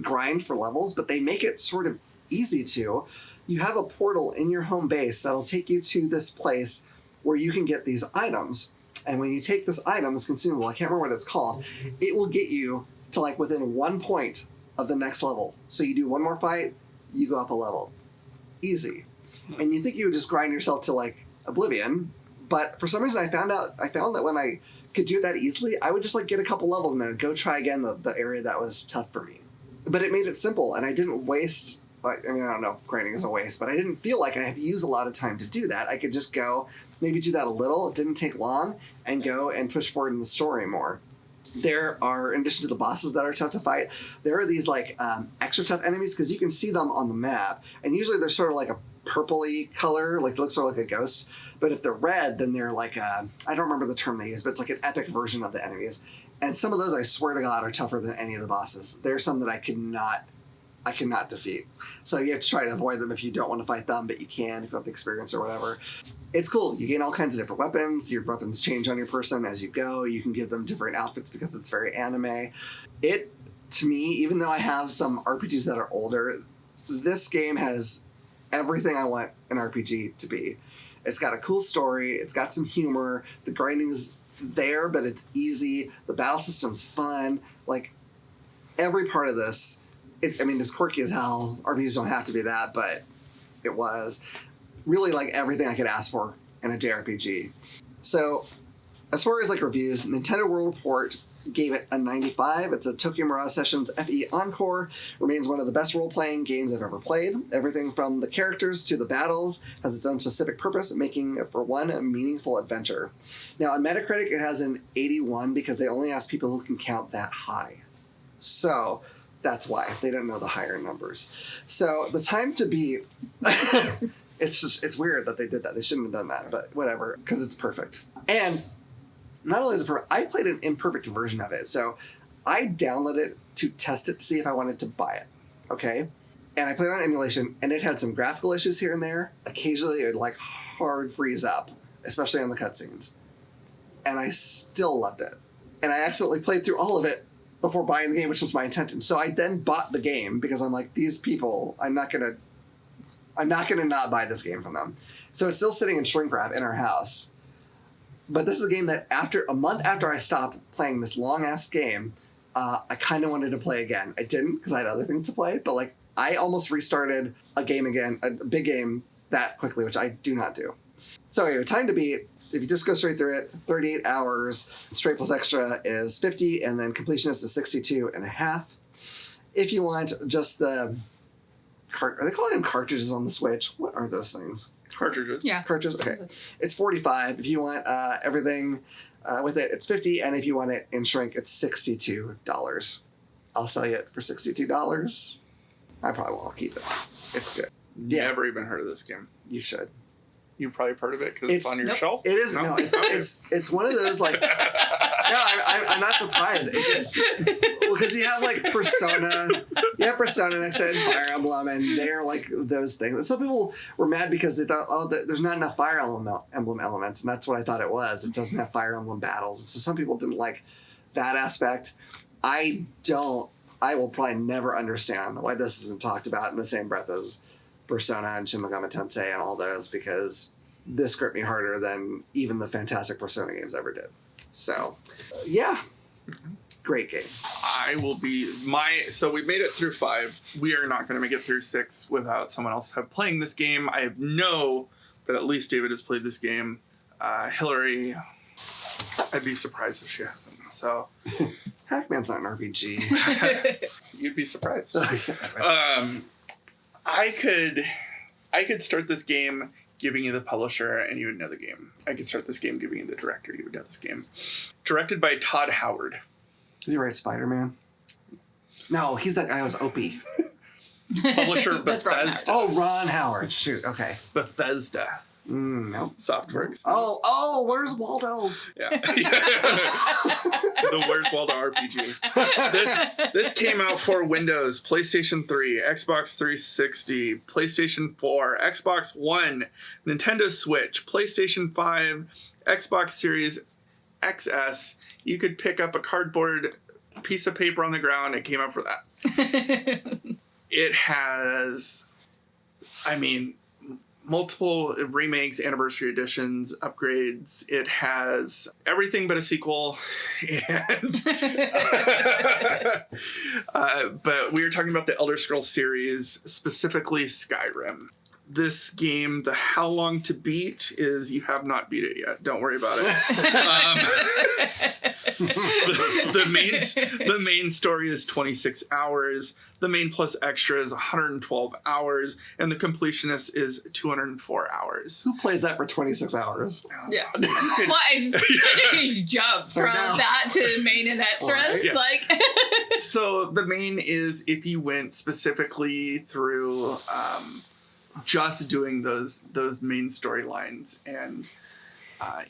grind for levels, but they make it sort of easy to. You have a portal in your home base that'll take you to this place where you can get these items. And when you take this item, this consumable, I can't remember what it's called, it will get you to like within 1 point of the next level. So you do one more fight, you go up a level. Easy. And you think you would just grind yourself to like oblivion, But for some reason, I found that when I could do that easily, I would just like get a couple levels and then I'd go try again the area that was tough for me. But it made it simple, and I didn't waste. I don't know if grinding is a waste, but I didn't feel like I had to use a lot of time to do that. I could just go, maybe do that a little. It didn't take long, and go and push forward in the story more. There are, in addition to the bosses that are tough to fight, there are these like extra tough enemies because you can see them on the map, and usually they're sort of like a purpley color, like it looks sort of like a ghost. But if they're red, then they're like I don't remember the term they use, but it's like an epic version of the enemies. And some of those, I swear to God, are tougher than any of the bosses. There's some that I cannot defeat. So you have to try to avoid them if you don't want to fight them, but you can if you have the experience or whatever. It's cool. You gain all kinds of different weapons. Your weapons change on your person as you go. You can give them different outfits because it's very anime. It, to me, even though I have some RPGs that are older, this game has everything I want an RPG to be. It's got a cool story. It's got some humor. The grinding's there, but it's easy. The battle system's fun. Like, every part of this, it's quirky as hell. RPGs don't have to be that, but it was really like everything I could ask for in a JRPG. So, as far as like reviews, Nintendo World Report gave it a 95. It's a Tokyo Mirage Sessions FE Encore. Remains one of the best role-playing games I've ever played. Everything from the characters to the battles has its own specific purpose, making it for one a meaningful adventure. Now, on Metacritic, it has an 81 because they only ask people who can count that high. So, that's why. They don't know the higher numbers. So, the time to beat... it's weird that they did that. They shouldn't have done that, but whatever, because it's perfect. And not only is it perfect, I played an imperfect version of it. So I downloaded it to test it to see if I wanted to buy it. Okay? And I played it on emulation, and it had some graphical issues here and there. Occasionally, it would like hard freeze up, especially on the cutscenes. And I still loved it. And I accidentally played through all of it before buying the game, which was my intention. So I then bought the game because I'm like, these people, I'm not gonna not buy this game from them. So it's still sitting in shrink wrap in our house. But this is a game that a month after I stopped playing this long-ass game, I kind of wanted to play again. I didn't because I had other things to play, but like I almost restarted a game again, a big game that quickly, which I do not do. So anyway, time to beat, if you just go straight through it, 38 hours, straight plus extra is 50, and then completionist is 62 and a half. If you want just the... Are they calling them cartridges on the Switch? What are those things? Cartridges. Yeah. Cartridges? Okay. It's 45. If you want everything with it, it's 50. And if you want it in shrink, it's $62. I'll sell you it for $62. I probably won't. I'll keep it. It's good. Yeah. Never even heard of this game. You should. You probably heard of it because it's on your shelf? It is. No, it's one of those like... No, I'm not surprised. Because you have like Persona. You have Persona next to it and Fire Emblem, and they're like those things. And some people were mad because they thought, there's not enough Fire Emblem elements, and that's what I thought it was. It doesn't have Fire Emblem battles. And so some people didn't like that aspect. I will probably never understand why this isn't talked about in the same breath as Persona and Shin Megami Tensei and all those, because this gripped me harder than even the fantastic Persona games ever did. So, yeah. Great game. So we made it through 5. We are not going to make it through 6 without someone else playing this game. I know that at least David has played this game. Hilary, I'd be surprised if she hasn't. So, Pac-Man's not an RPG. You'd be surprised. I could start this game giving you the publisher and you would know the game. I could start this game giving you the director, you would know this game. Directed by Todd Howard. Did he write Spider-Man? No, he's that guy who was Opie. Publisher Bethesda. Ron Howard. Shoot, okay. Bethesda. Nope. Softworks. Oh, where's Waldo? Yeah. The Where's Waldo RPG. This came out for Windows, PlayStation 3, Xbox 360, PlayStation 4, Xbox One, Nintendo Switch, PlayStation 5, Xbox Series XS. You could pick up a cardboard piece of paper on the ground. It came out for that. It has, multiple remakes, anniversary editions, upgrades. It has everything but a sequel. And but we were talking about the Elder Scrolls series, specifically Skyrim. This game, the how long to beat is you have not beat it yet. Don't worry about it. The main story is 26 hours. The main plus extra is 112 hours. And the completionist is 204 hours. Who plays that for 26 hours? Yeah. Well, it's such a huge jump from that to main and extras. Yeah. Like, so the main is if you went specifically through just doing those main storylines, and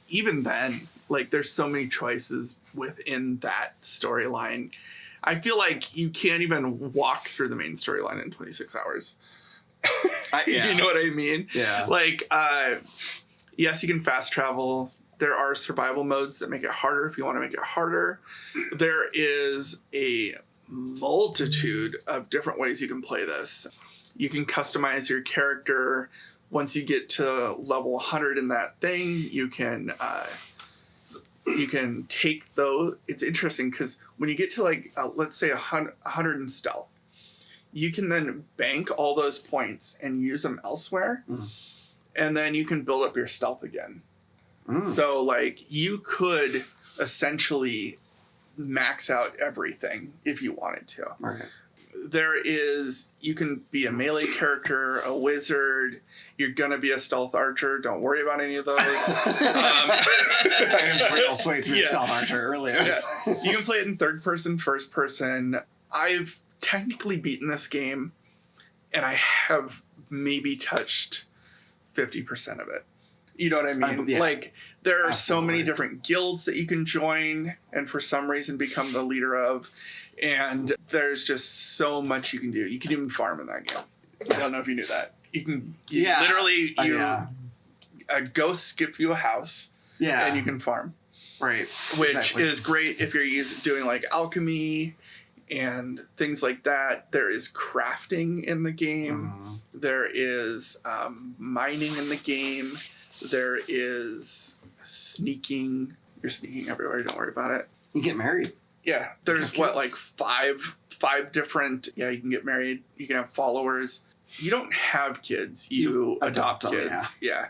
even then, like, there's so many choices within that storyline. I feel like you can't even walk through the main storyline in 26 hours. Yeah. You know what I mean? Yeah. Like, yes, you can fast travel. There are survival modes that make it harder if you want to make it harder. There is a multitude of different ways you can play this. You can customize your character. Once you get to level 100 in that thing, you can take those. It's interesting because when you get to like, let's say 100 in stealth, you can then bank all those points and use them elsewhere. And then you can build up your stealth again. So like you could essentially max out everything if you wanted to. Right. You can be a melee character, a wizard. You're going to be a stealth archer. Don't worry about any of those. I was real sweet to be a stealth archer earlier. Yeah. You can play it in third person, first person. I've technically beaten this game, and I have maybe touched 50% of it. You know what I mean? Yeah. Like, there are so Absolutely. many different guilds that you can join and for some reason become the leader of. And there's just so much you can do. You can even farm in that game. I don't know if you knew that. A ghost skip you a house, and you can farm. Right. Which is great if you're doing like alchemy and things like that. There is crafting in the game. There is mining in the game. There is sneaking. You're sneaking everywhere. Don't worry about it. You get married. Yeah. There's like five different. Yeah, you can get married. You can have followers. You don't have kids. You adopt them, kids. Yeah.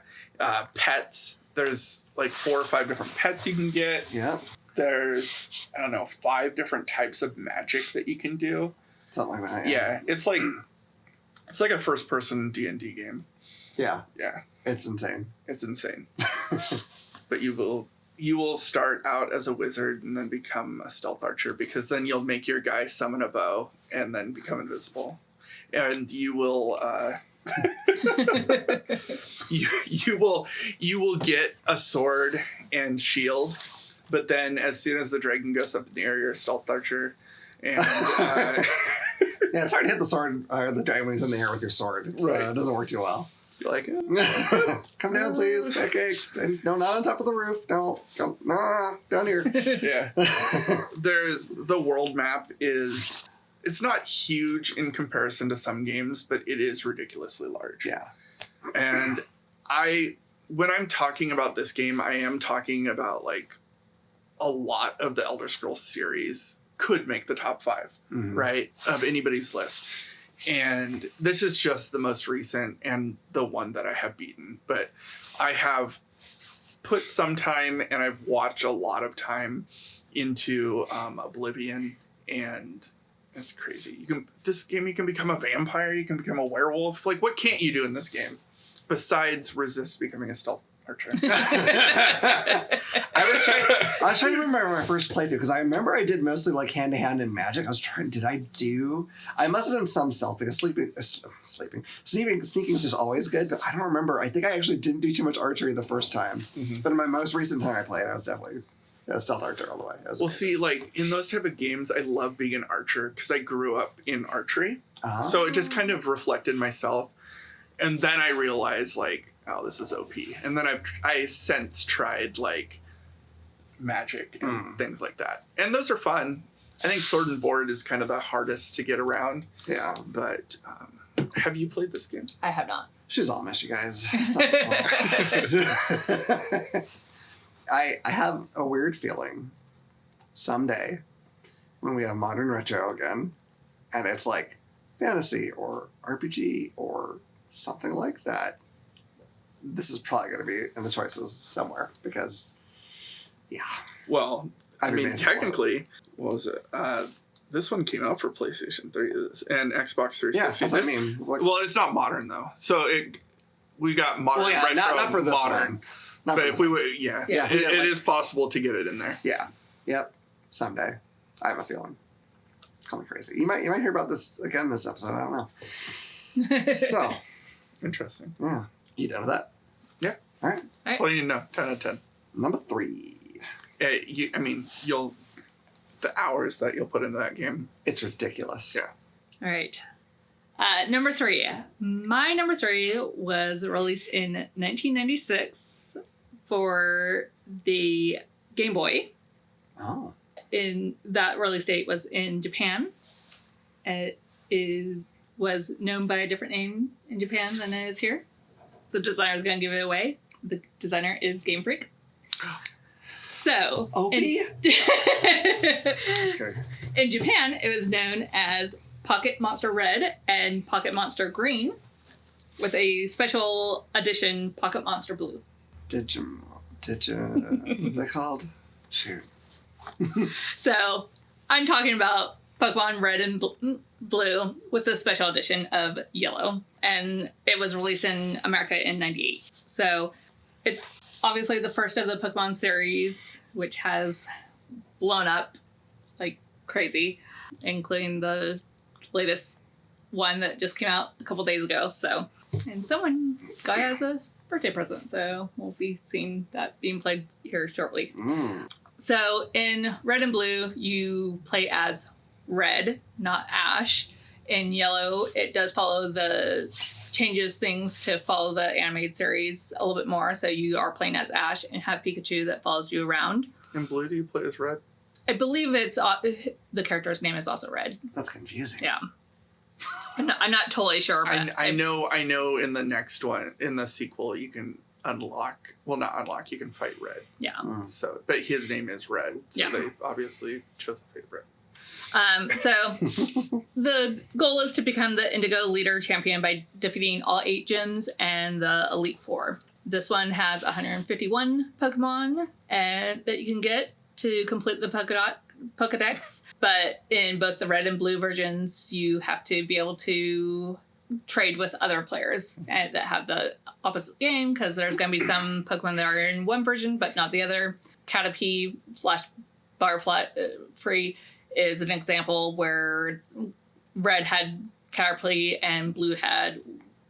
Pets. There's like 4 or 5 different pets you can get. Yeah. There's, I don't know, 5 different types of magic that you can do. Something like that. Yeah. It's like a first person D&D game. Yeah. Yeah. It's insane. It's insane. But you will start out as a wizard and then become a stealth archer, because then you'll make your guy summon a bow and then become invisible. And you will you will get a sword and shield, but then as soon as the dragon goes up in the air, you're a stealth archer. And yeah, it's hard to hit the sword or the dragon when he's in the air with your sword. It doesn't work too well. you're like, Come down, please. Okay, no, not on top of the roof. No, down here. yeah. There's the world map is. It's not huge in comparison to some games, but it is ridiculously large. Yeah. And when I'm talking about this game, I am talking about like a lot of the Elder Scrolls series could make the top 5, right? Of anybody's list. And this is just the most recent and the one that I have beaten. But I have put some time and I've watched a lot of time into Oblivion, and it's crazy. This game, you can become a vampire, you can become a werewolf. Like, what can't you do in this game besides resist becoming a stealth archer? I was trying to remember my first playthrough, because I remember I did mostly like hand-to-hand and magic. I must have done some stealth, because sneaking is just always good, but I don't remember. I think I actually didn't do too much archery the first time. But in my most recent time I played, I was definitely a stealth archer all the way. Well, see, like in those type of games, I love being an archer because I grew up in archery. So it just kind of reflected myself. And then I realized, like, oh, this is OP. And then I since tried like magic and things like that, and those are fun. I think sword and board is kind of the hardest to get around. Yeah, but have you played this game? I have not. She's Amish, you guys. It's not the fault. I have a weird feeling someday when we have modern retro again, and it's like fantasy or RPG or something like that. This is probably going to be in the choices somewhere because, yeah. Well, I mean, Advanced technically, what was it? This one came out for PlayStation 3 and Xbox 360. Yeah, that's what I mean. It's like, Well, it's not modern though. So we got modern, well, yeah, retro, not for this modern. one. Not But for if this we one. would, yeah, Yeah, it is possible to get it in there. Yeah. Yep. Someday. I have a feeling. Call me crazy. You might hear about this again this episode. I don't know. So. Interesting. Yeah. You done with that? Yeah. All right. That's all you need to know. 10 out of 10. Number 3. The hours that you'll put into that game. It's ridiculous. Yeah. All right. Number 3. My number 3 was released in 1996 for the Game Boy. Oh. In that release date was in Japan. It was known by a different name in Japan than it is here. The designer is going to give it away. The designer is Game Freak. So, Opie? Okay. in Japan, it was known as Pocket Monster Red and Pocket Monster Green, with a special edition Pocket Monster Blue. What's that called? Shoot. So, I'm talking about Pokemon Red and Blue with the special edition of Yellow, and it was released in America in '98. So, it's obviously the first of the Pokemon series, which has blown up like crazy, including the latest one that just came out a couple days ago. So, and someone got it as a birthday present, so we'll be seeing that being played here shortly. So, in Red and Blue, you play as Red, not Ash. In Yellow, it does follow changes things to follow the animated series a little bit more. So you are playing as Ash and have Pikachu that follows you around. In Blue, do you play as Red? I believe it's the character's name is also Red. That's confusing. Yeah. I'm not totally sure, but I know in the next one, in the sequel, you can unlock, well, not unlock, you can fight Red. Yeah. So, but his name is Red. So Yeah. they obviously chose a favorite. So the goal is to become the Indigo Leader Champion by defeating all 8 gyms and the Elite Four. This one has 151 Pokemon that you can get to complete the Pokedex. But in both the red and blue versions, you have to be able to trade with other players that have the opposite game, because there's going to be some Pokemon that are in one version but not the other. Caterpie / Butterfree is an example where red had Caterpie and blue had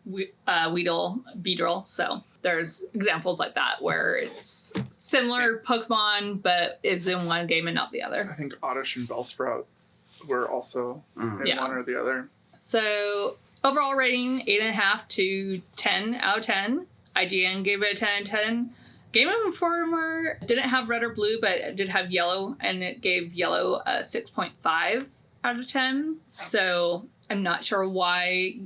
Weedle, Beedrill. So there's examples like that where it's similar Pokemon but is in one game and not the other. I think Oddish and Bellsprout were also in one or the other. So overall rating 8.5 to 10 out of 10. IGN gave it a 10 out of 10. Game Informer didn't have red or blue, but it did have yellow, and it gave yellow a 6.5 out of 10. So I'm not sure why.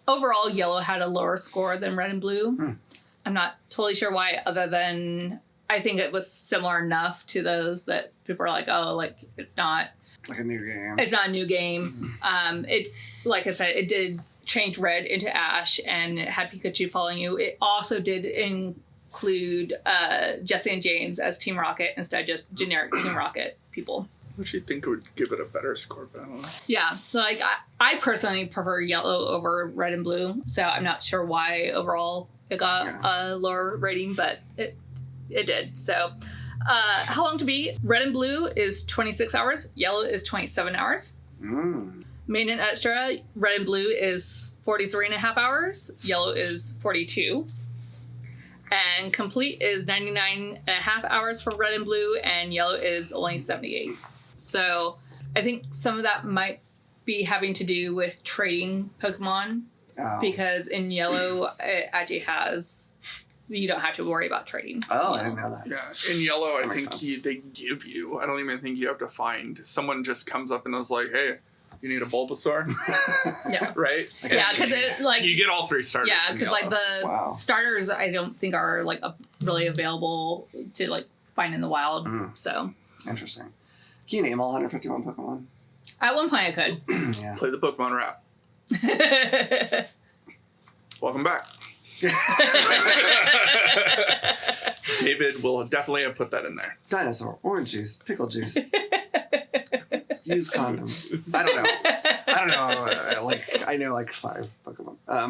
Overall, yellow had a lower score than red and blue. I'm not totally sure why, other than I think it was similar enough to those that people are like, oh, like it's not like a new game. It's not a new game. It, like I said, it did change red into Ash, and it had Pikachu following you. It also did include Jesse and James as Team Rocket instead of just generic Team Rocket people. Which you think would give it a better score, but I don't know. Yeah, like I personally prefer yellow over red and blue, so I'm not sure why overall it got a lower rating, but it did. So how long to beat? Red and blue is 26 hours. Yellow is 27 hours. Main and extra, red and blue is 43.5 hours. Yellow is 42. And complete is 99.5 hours for red and blue, and yellow is only 78. So I think some of that might be having to do with trading Pokemon, because in yellow it actually has, you don't have to worry about trading. Oh, I didn't know that. Yeah, in yellow, I think sense. they give you, I don't even think you have to find, someone just comes up and is like, hey, you need a Bulbasaur? Yeah. Right? Yeah, because it like You get all 3 starters. yeah, in because like yellow. the starters I don't think are like really available to like find in the wild. So Interesting. Can you name all 151 Pokemon? at one point I could. Yeah. Play the Pokemon rap. Welcome back. David will definitely have put that in there. Dinosaur, orange juice, pickle juice. Use condom. I don't know. I know like 5 Pokemon. I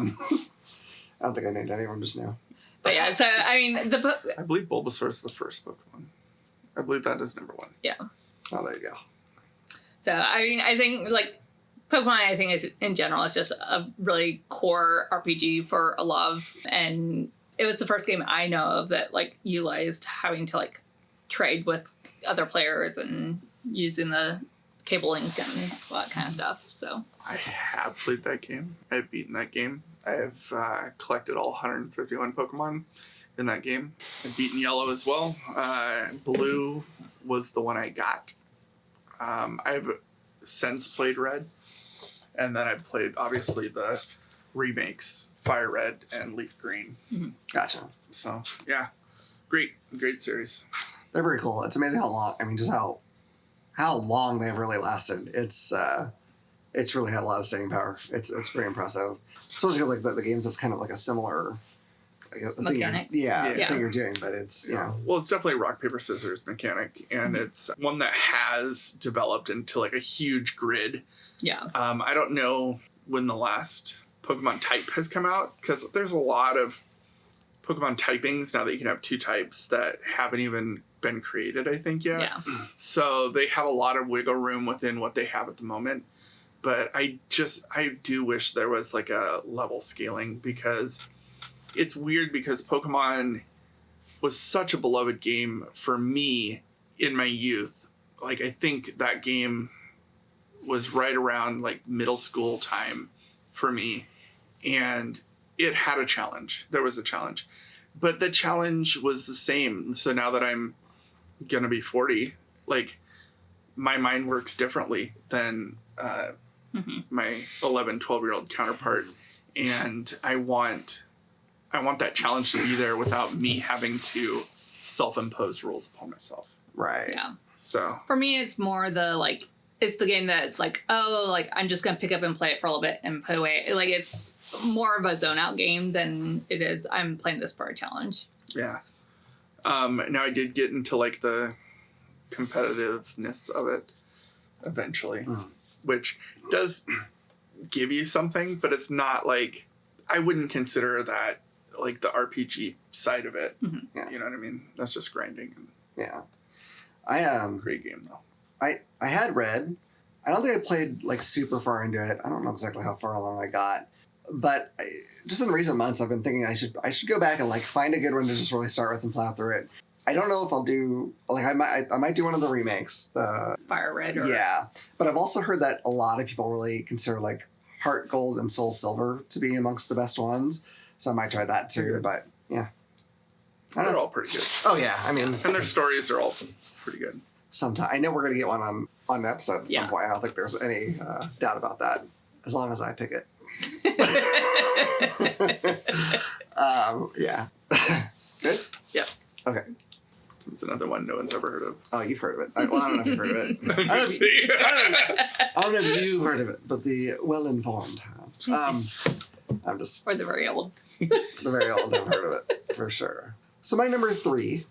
don't think I named any of them just now. But yeah, so I mean, I believe Bulbasaur is the first Pokemon. I believe that is number 1. Yeah. Oh, there you go. So I mean, I think like Pokemon, I think is in general, it's just a really core RPG for a lot of, and it was the first game I know of that like utilized having to like trade with other players and using the cable link and all that kind of stuff. So I have played that game. I've beaten that game. I have collected all 151 Pokemon in that game. I've beaten Yellow as well. Blue was the one I got. I've since played Red. And then I've played, obviously, the remakes, Fire Red and Leaf Green. Mm-hmm. Gotcha. So, yeah. Great series. They're very cool. It's amazing how long, just how long they've really lasted. It's really had a lot of staying power. It's pretty impressive. Especially because the games have kind of like a similar mechanics. Thing you're doing, but it's, you know. Well, it's definitely a rock, paper, scissors mechanic, and it's one that has developed into like a huge grid. Yeah. I don't know when the last Pokemon type has come out, because there's a lot of Pokemon typings now that you can have 2 types that haven't even been created, I think, yet. Yeah. So they have a lot of wiggle room within what they have at the moment. But I do wish there was like a level scaling, because it's weird, because Pokemon was such a beloved game for me in my youth. Like, I think that game was right around like middle school time for me, and it had a challenge. There was a challenge, but the challenge was the same. So now that I'm gonna be 40, like my mind works differently than my 11, 12-year-old counterpart, and I want that challenge to be there without me having to self-impose rules upon myself. Right. Yeah. So for me, it's more it's the game that it's like, oh, like I'm just going to pick up and play it for a little bit and put away. Like, it's more of a zone out game than it is I'm playing this for a challenge. Yeah. Now I did get into like the competitiveness of it eventually, which does give you something, but it's not like, I wouldn't consider that like the RPG side of it. Mm-hmm. Yeah. You know what I mean? That's just grinding. Yeah. Great game though. I had Red. I don't think I played like super far into it. I don't know exactly how far along I got, but just in recent months, I've been thinking I should go back and like find a good one to just really start with and plow through it. I don't know if I'll do like I might do one of the remakes, the Fire Red. Yeah, but I've also heard that a lot of people really consider like Heart Gold and Soul Silver to be amongst the best ones, so I might try that too. But yeah, They're all pretty good. Oh yeah, I mean, and their stories are all pretty good. Sometime I know we're gonna get one on an episode at some point. I don't think there's any doubt about that, as long as I pick it. Yeah. Good? Yep. Okay. It's another one no one's ever heard of. Oh, you've heard of it. I don't know if you've heard of it. I don't know if you've heard of it, but the well-informed have. I'm just... Or the very old. The very old have heard of it, for sure. So my number 3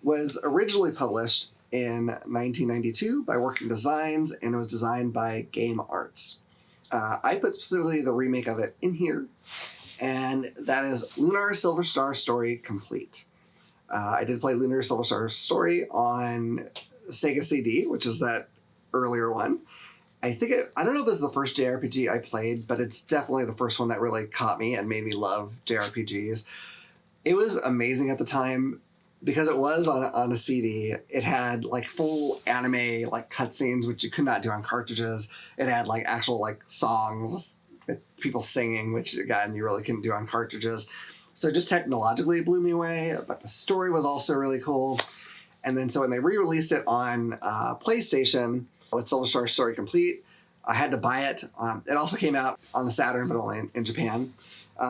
was originally published in 1992 by Working Designs, and it was designed by Game Arts. I put specifically the remake of it in here, and that is Lunar Silver Star Story Complete. I did play Lunar Silver Star Story on Sega CD, which is that earlier one. I don't know if it was the first JRPG I played, but it's definitely the first one that really caught me and made me love JRPGs. It was amazing at the time because it was on a CD. It had like full anime like cutscenes, which you could not do on cartridges. It had like actual like songs with people singing, which again you really couldn't do on cartridges. So just technologically it blew me away, but the story was also really cool. And then so when they re-released it on PlayStation with Silver Star Story Complete, I had to buy it. It also came out on the Saturn, but only in Japan.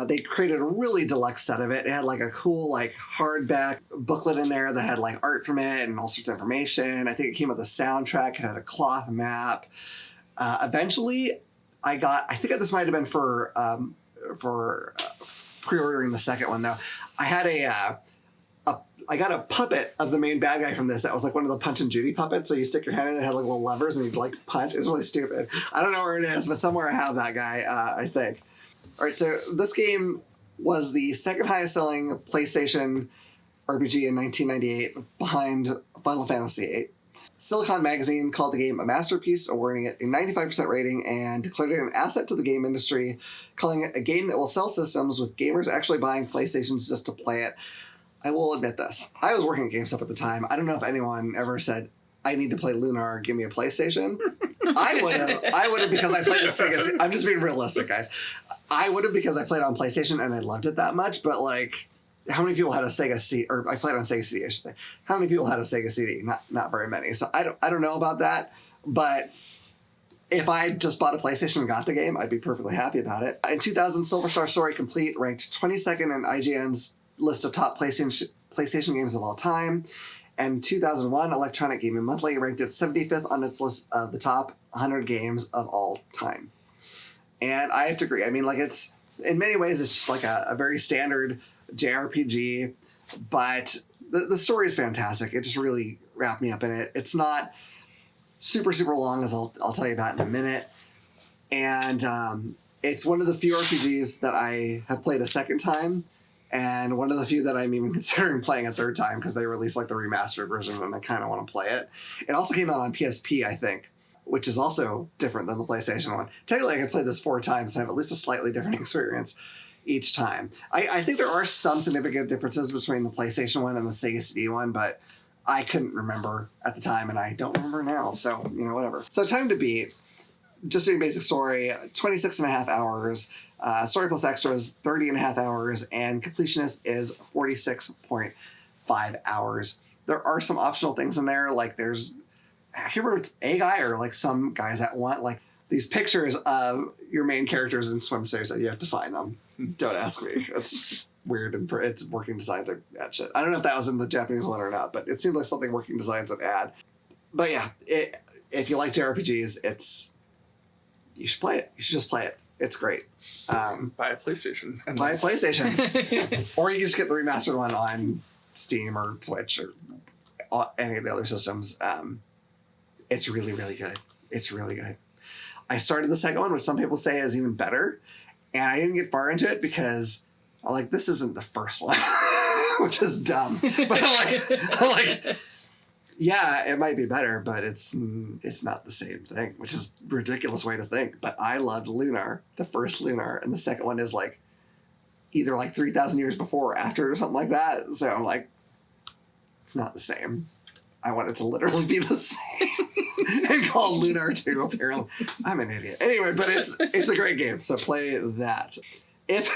They created a really deluxe set of it. It had like a cool like hardback booklet in there that had like art from it and all sorts of information. I think it came with a soundtrack. It had a cloth map. Eventually, I think this might have been for pre-ordering the second one though. I had I got a puppet of the main bad guy from this that was like one of the Punch and Judy puppets. So you stick your hand in it, it had like little levers and you'd like punch. It's really stupid. I don't know where it is, but somewhere I have that guy, I think. All right, so this game was the second highest selling PlayStation RPG in 1998 behind Final Fantasy VIII. Silicon Magazine called the game a masterpiece, awarding it a 95% rating and declared it an asset to the game industry, calling it a game that will sell systems with gamers actually buying PlayStations just to play it. I will admit this. I was working at GameStop at the time. I don't know if anyone ever said, I need to play Lunar, give me a PlayStation. I would have because I played the Sega. I'm just being realistic, guys. I would have because I played on PlayStation and I loved it that much, but like, how many people had a Sega CD, or I played on Sega CD, I should say. How many people had a Sega CD? Not very many. So I don't know about that, but if I just bought a PlayStation and got the game, I'd be perfectly happy about it. In 2000, Silver Star Story Complete ranked 22nd in IGN's list of top PlayStation games of all time. And 2001, Electronic Gaming Monthly ranked it 75th on its list of the top 100 games of all time. And I have to agree. I mean, like, it's, in many ways, it's just like a very standard JRPG, but the story is fantastic. It just really wrapped me up in it. It's not super, super long, as I'll tell you about in a minute. And it's one of the few RPGs that I have played a second time, and one of the few that I'm even considering playing a third time because they released like the remastered version and I kind of want to play it. It also came out on PSP, I think, which is also different than the PlayStation one. Technically, I could play this 4 times and have at least a slightly different experience each time. I think there are some significant differences between the PlayStation one and the Sega CD one, but I couldn't remember at the time and I don't remember now, so, whatever. So Time to Beat, just doing basic story, 26 and a half hours, story plus extras, 30 and a half hours, and completionist is 46.5 hours. There are some optional things in there, like there's, I can't remember if it's a guy or like some guys that want like these pictures of your main characters in swimsuits that you have to find them. Don't ask me. It's weird and it's Working Designs like that shit. I don't know if that was in the Japanese one or not, but it seemed like something Working Designs would add. But yeah, if you like JRPGs, you should play it. You should just play it. It's great. Buy a PlayStation. Buy a PlayStation. Or you just get the remastered one on Steam or Switch or any of the other systems. It's really, really good. It's really good. I started the second one, which some people say is even better. And I didn't get far into it because I'm like, this isn't the first one, which is dumb. But I'm like, yeah, it might be better, but it's not the same thing, which is a ridiculous way to think. But I loved Lunar, the first Lunar, and the second one is like either like 3,000 years before or after or something like that. So I'm like, it's not the same. I want it to literally be the same and called Lunar 2, apparently. I'm an idiot. Anyway, but it's a great game, so play that. If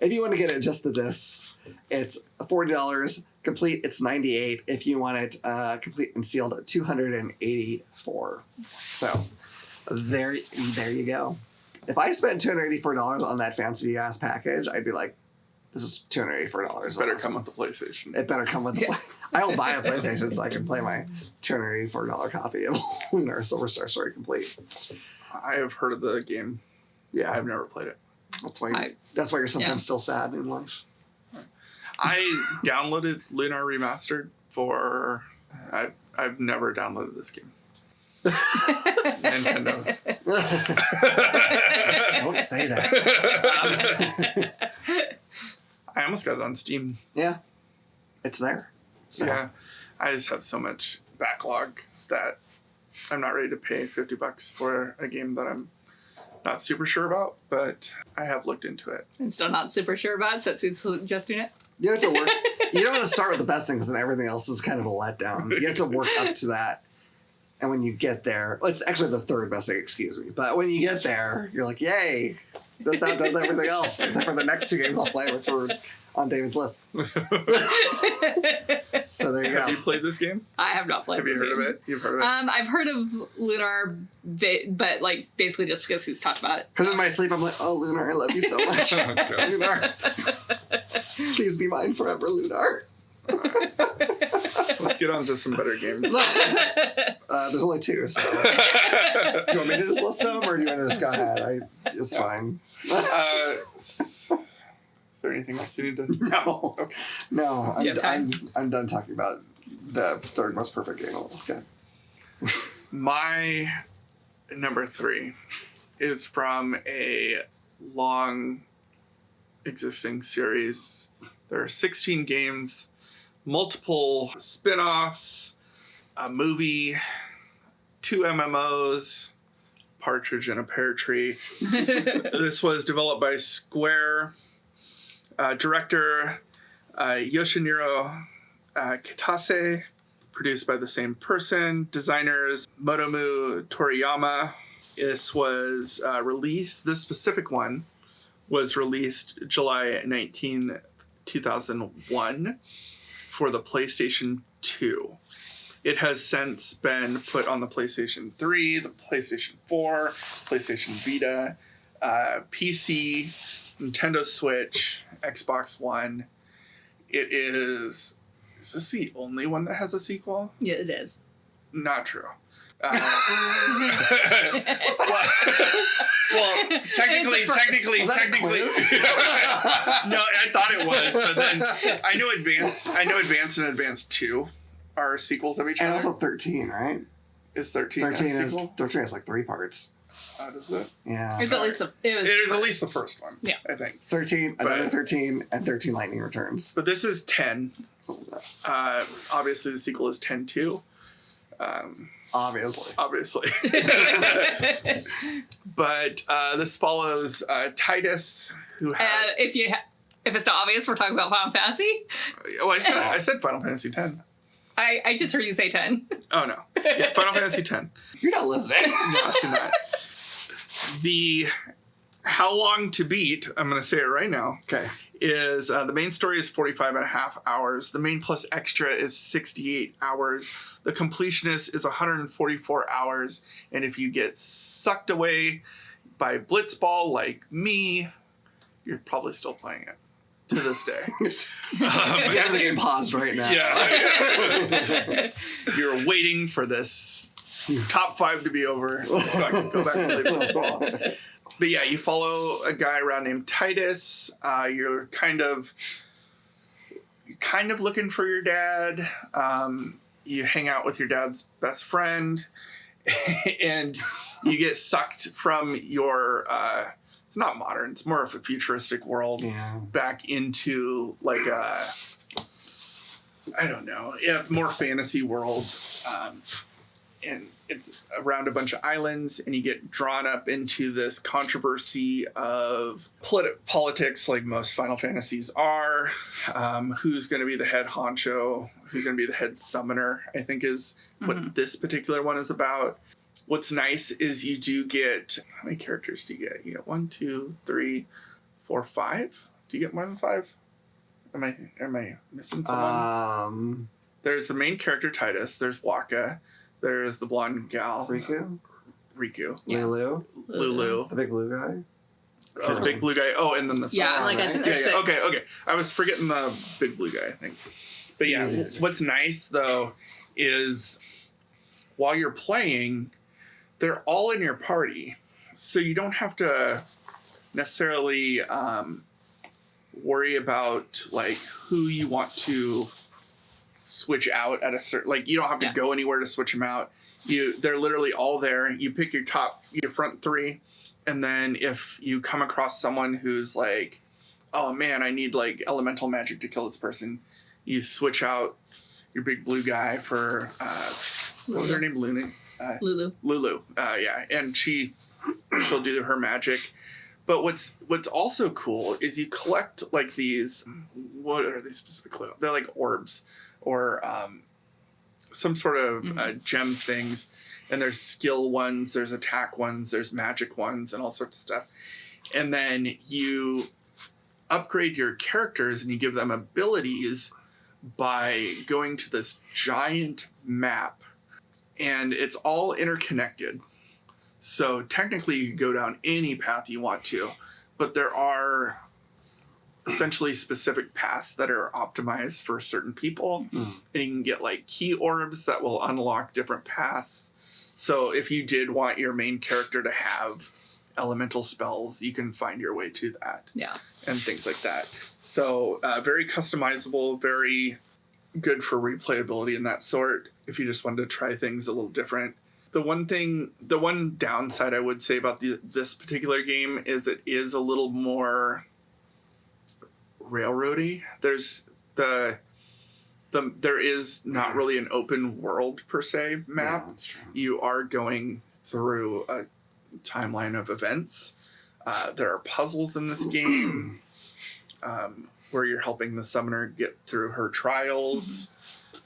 you want to get it just the discs, it's $40. Complete, it's $98. If you want it complete and sealed, $284. So there you go. If I spent $284 on that fancy ass package, I'd be like, this is $284. It better come with the PlayStation. It better come with the I will buy a PlayStation so I can play my $284 copy of Lunar Silver Star Story Complete. I have heard of the game. Yeah. I've never played it. That's why you're sometimes still sad in life. I downloaded Lunar Remastered for... I've never downloaded this game. Nintendo. Don't say that. I almost got it on Steam. Yeah. It's there. So. Yeah. I just have so much backlog that I'm not ready to pay $50 for a game that I'm not super sure about, but I have looked into it. And still not super sure about it, so it's suggesting it. You have to work. You don't want to start with the best things and everything else is kind of a letdown. You have to work up to that. And when you get there, well, it's actually the third best thing, excuse me. But when you get there, you're like, yay, this outdoes everything else, except for the next 2 games I'll play, which were on David's list. So there you go. Have you played this game? I have not played Have you heard of it? You've heard of it? I've heard of Lunar, but like basically just because he's talked about it. Because in my sleep, I'm like, oh, Lunar, I love you so much. Lunar. Please be mine forever, Lunar. Let's get on to some better games. There's only 2, so. Do you want me to just list them, or do you want to just go ahead? It's fine. Is there anything else you need to? No. Okay. No, I'm done talking about the third most perfect game. Okay. My number 3 is from a long existing series. There are 16 games, multiple spin-offs, a movie, 2 MMOs, Partridge in a Pear Tree. This was developed by Square. Director Yoshiniro Kitase, produced by the same person. Designers Motomu Toriyama. This was released, this specific one was released July 19, 2001 for the PlayStation 2. It has since been put on the PlayStation 3, the PlayStation 4, PlayStation Vita, PC, Nintendo Switch, Xbox One. It is this the only one that has a sequel? Yeah, it is. Not true. Well, technically. Was that a quiz? No, I thought it was, but then I know Advance and Advance 2 are sequels of each other. And also 13, right? Is 13 13 a sequel? 13 has like 3 parts. How does it? Yeah. It's at least It is at least the first one. Yeah. I think. 13, another But- 13, and 13 Lightning Returns. But this is 10. Something like that. Obviously, the sequel is 10-2. Obviously. Obviously. But this follows Titus, who And had... if it's not obvious, we're talking about Final Fantasy. Oh, I said Final Fantasy 10. I just heard you say 10. Oh, no. Yeah, Final Fantasy 10. You're not listening. No, actually not. The How Long to Beat, I'm going to say it right now, Okay. is the main story is 45 and a half hours. The main plus extra is 68 hours. The completionist is 144 hours. And if you get sucked away by Blitzball like me, you're probably still playing it to this day. You have the game paused right now. Yeah. You're waiting for this top 5 to be over so I can go back and play Blitzball. But yeah, you follow a guy around named Titus. You're kind of looking for your dad. You hang out with your dad's best friend, and you get sucked from your. It's not modern. It's more of a futuristic world. Yeah. Back into like a. I don't know. Yeah, more fantasy world. And it's around a bunch of islands, and you get drawn up into this controversy of politics, like most Final Fantasies are. Who's going to be the head honcho? Who's going to be the head summoner? I think is what this particular one is about. What's nice is you do get, how many characters do you get? You get 1, 2, 3, 4, 5. Do you get more than 5? Am I missing someone? There's the main character Titus. There's Waka. There's the blonde gal. Riku? Yeah. Lulu. The big blue guy? Oh, the big blue guy. Oh, and then the Yeah, like I think there's 6. Okay. I was forgetting the big blue guy, I think. But yeah, Easy. what's nice though is while you're playing, they're all in your party. So you don't have to necessarily worry about like who you want to switch out at a certain, like you don't have to go anywhere to switch them out. They're literally all there. You pick your front 3, and then if you come across someone who's like, oh man, I need like elemental magic to kill this person, you switch out your big blue guy for what was her name? Lulu. Yeah, and she'll do her magic. But what's also cool is you collect like these. What are they specifically? They're like orbs or some sort of gem things. And there's skill ones, there's attack ones, there's magic ones, and all sorts of stuff. And then you upgrade your characters and you give them abilities by going to this giant map. And it's all interconnected. So technically you can go down any path you want to, but there are essentially specific paths that are optimized for certain people. And you can get like key orbs that will unlock different paths. So if you did want your main character to have elemental spells, you can find your way to that. Yeah. And things like that. So very customizable, very good for replayability and that sort, if you just wanted to try things a little different. The one downside I would say about this particular game is it is a little more railroady. There is not really an open world per se map. Yeah, that's true. You are going through a timeline of events. There are puzzles in this game where you're helping the summoner get through her trials.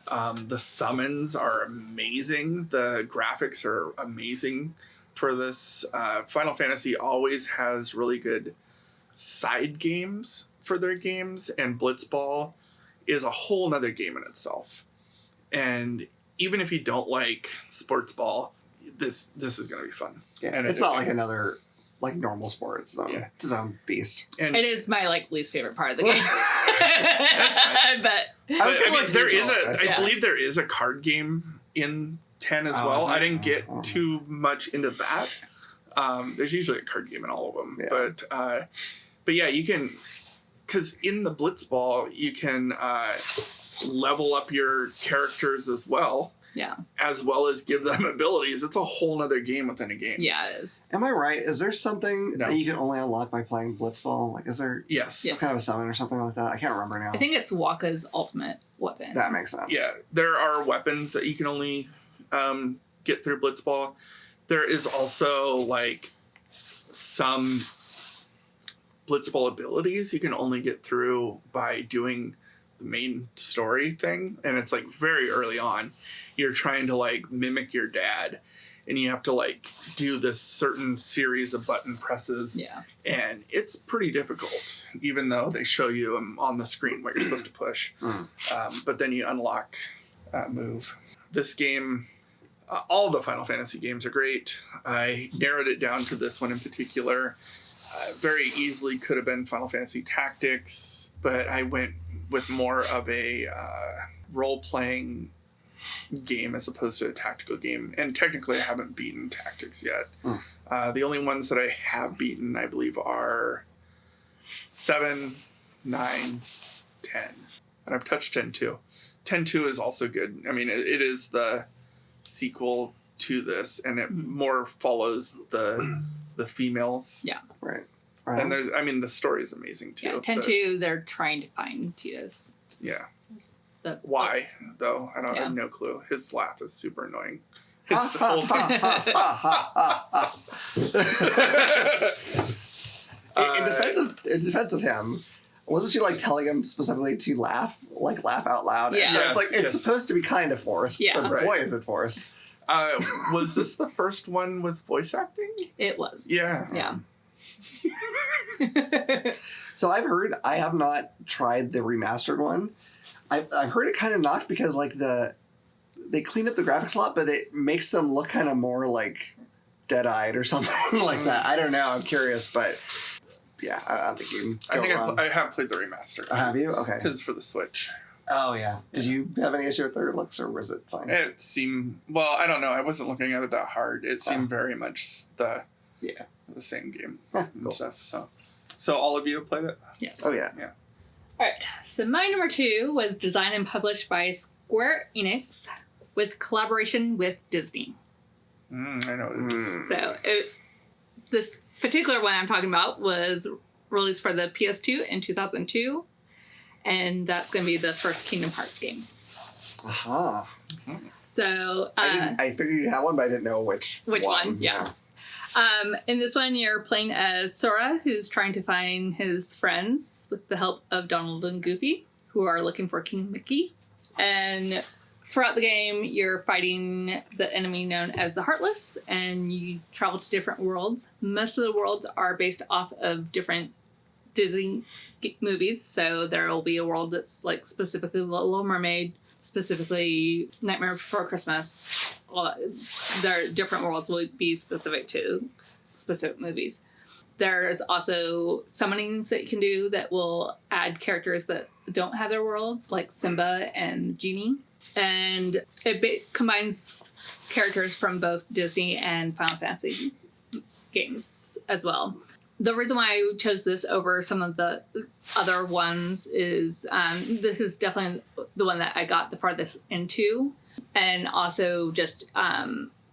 The summons are amazing. The graphics are amazing for this. Final Fantasy always has really good side games for their games, and Blitzball is a whole nother game in itself. And even if you don't like sports ball, this is going to be fun. Yeah, and it's not like another like normal sport. It's its own beast. And It is my like least favorite part of the game. That's fine. But I mean, there is I believe there is a card game in 10 as well. I didn't get too much into that. There's usually a card game in all of them, but yeah, you can, because in the Blitzball you can level up your characters as well. Yeah. As well as give them abilities. It's a whole nother game within a game. Yeah, it is. Am I right? Is there something No. that you can only unlock by playing Blitzball? Like, is there Yes. some kind of a summon or something like that? I can't remember now. I think it's Waka's ultimate weapon. That makes sense. Yeah, there are weapons that you can only get through Blitzball. There is also like some Blitzball abilities you can only get through by doing the main story thing, and it's like very early on. You're trying to like mimic your dad, and you have to like do this certain series of button presses. Yeah. And it's pretty difficult, even though they show you on the screen what you're supposed to push. But then you unlock move. This game, all the Final Fantasy games are great. I narrowed it down to this one in particular. Very easily could have been Final Fantasy Tactics, but I went with more of a role-playing game as opposed to a tactical game. And technically I haven't beaten Tactics yet. The only ones that I have beaten, I believe, are 7, 9, 10. And I've touched 10 too. 10-2 is also good. I mean, it is the sequel to this, and it more follows the females. Yeah. Right. And there's, I mean, the story is amazing too. Yeah, 10-2, they're trying to find Tidus. Yeah. The, Why, though? I Yeah. have no clue. His laugh is super annoying. In defense of him, wasn't she like telling him specifically to laugh out loud? Yeah. So it's like it's Yes. supposed to be kind of forced, Yeah. but Right. boy is it forced. Was this the first one with voice acting? It was. Yeah. Yeah. So I've heard, I have not tried the remastered one. I've heard it kind of knocked because like they clean up the graphics a lot, but it makes them look kind of more like dead-eyed or something like that. I don't know. I'm curious, but yeah, I don't think you can go wrong. I have played the remaster. Have you? Okay. Because it's for the Switch. Oh, yeah. Did you have any issue with their looks, or was it fine? It seemed, well, I don't know. I wasn't looking at it that hard. It seemed very much the same game and Cool. stuff. So all of you have played it? Yes. Oh, yeah. Yeah. All right. So my number 2 was designed and published by Square Enix with collaboration with Disney. I know what it is. So this particular one I'm talking about was released for the PS2 in 2002. And that's going to be the first Kingdom Hearts game. Aha. So I figured you had one, but I didn't know which one. Yeah. In this one, you're playing as Sora, who's trying to find his friends with the help of Donald and Goofy, who are looking for King Mickey. And throughout the game, you're fighting the enemy known as the Heartless, and you travel to different worlds. Most of the worlds are based off of different Disney movies, so there will be a world that's like specifically Little Mermaid, specifically Nightmare Before Christmas. There are different worlds will be specific to specific movies. There's also summonings that you can do that will add characters that don't have their worlds, like Simba and Genie. And it combines characters from both Disney and Final Fantasy games as well. The reason why I chose this over some of the other ones is this is definitely the one that I got the farthest into. And also just, I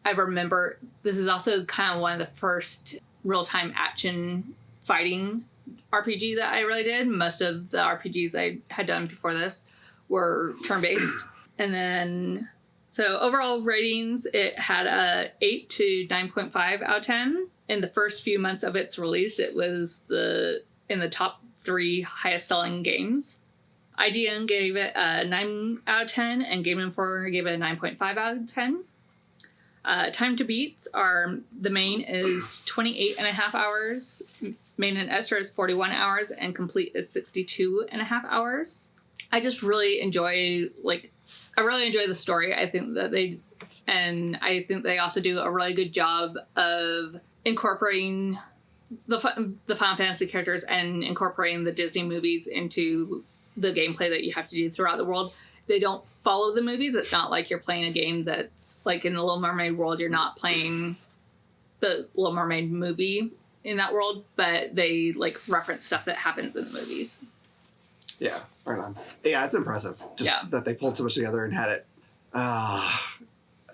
remember this is also kind of one of the first real-time action fighting RPG that I really did. Most of the RPGs I had done before this were turn-based. And then, so overall ratings, it had a 8 to 9.5 out of 10. In the first few months of its release, it was in the top 3 highest selling games. IGN gave it a 9 out of 10, and Game Informer gave it a 9.5 out of 10. Time to beats are, the main is 28 and a half hours, main and extra is 41 hours, and complete is 62 and a half hours. I just really enjoy, I really enjoy the story. I think they also do a really good job of incorporating the Final Fantasy characters and incorporating the Disney movies into the gameplay that you have to do throughout the world. They don't follow the movies. It's not like you're playing a game that's like in the Little Mermaid world, you're not playing the Little Mermaid movie in that world, but they reference stuff that happens in the movies. Yeah, right on. Yeah, it's impressive. Just that they pulled so much together and had it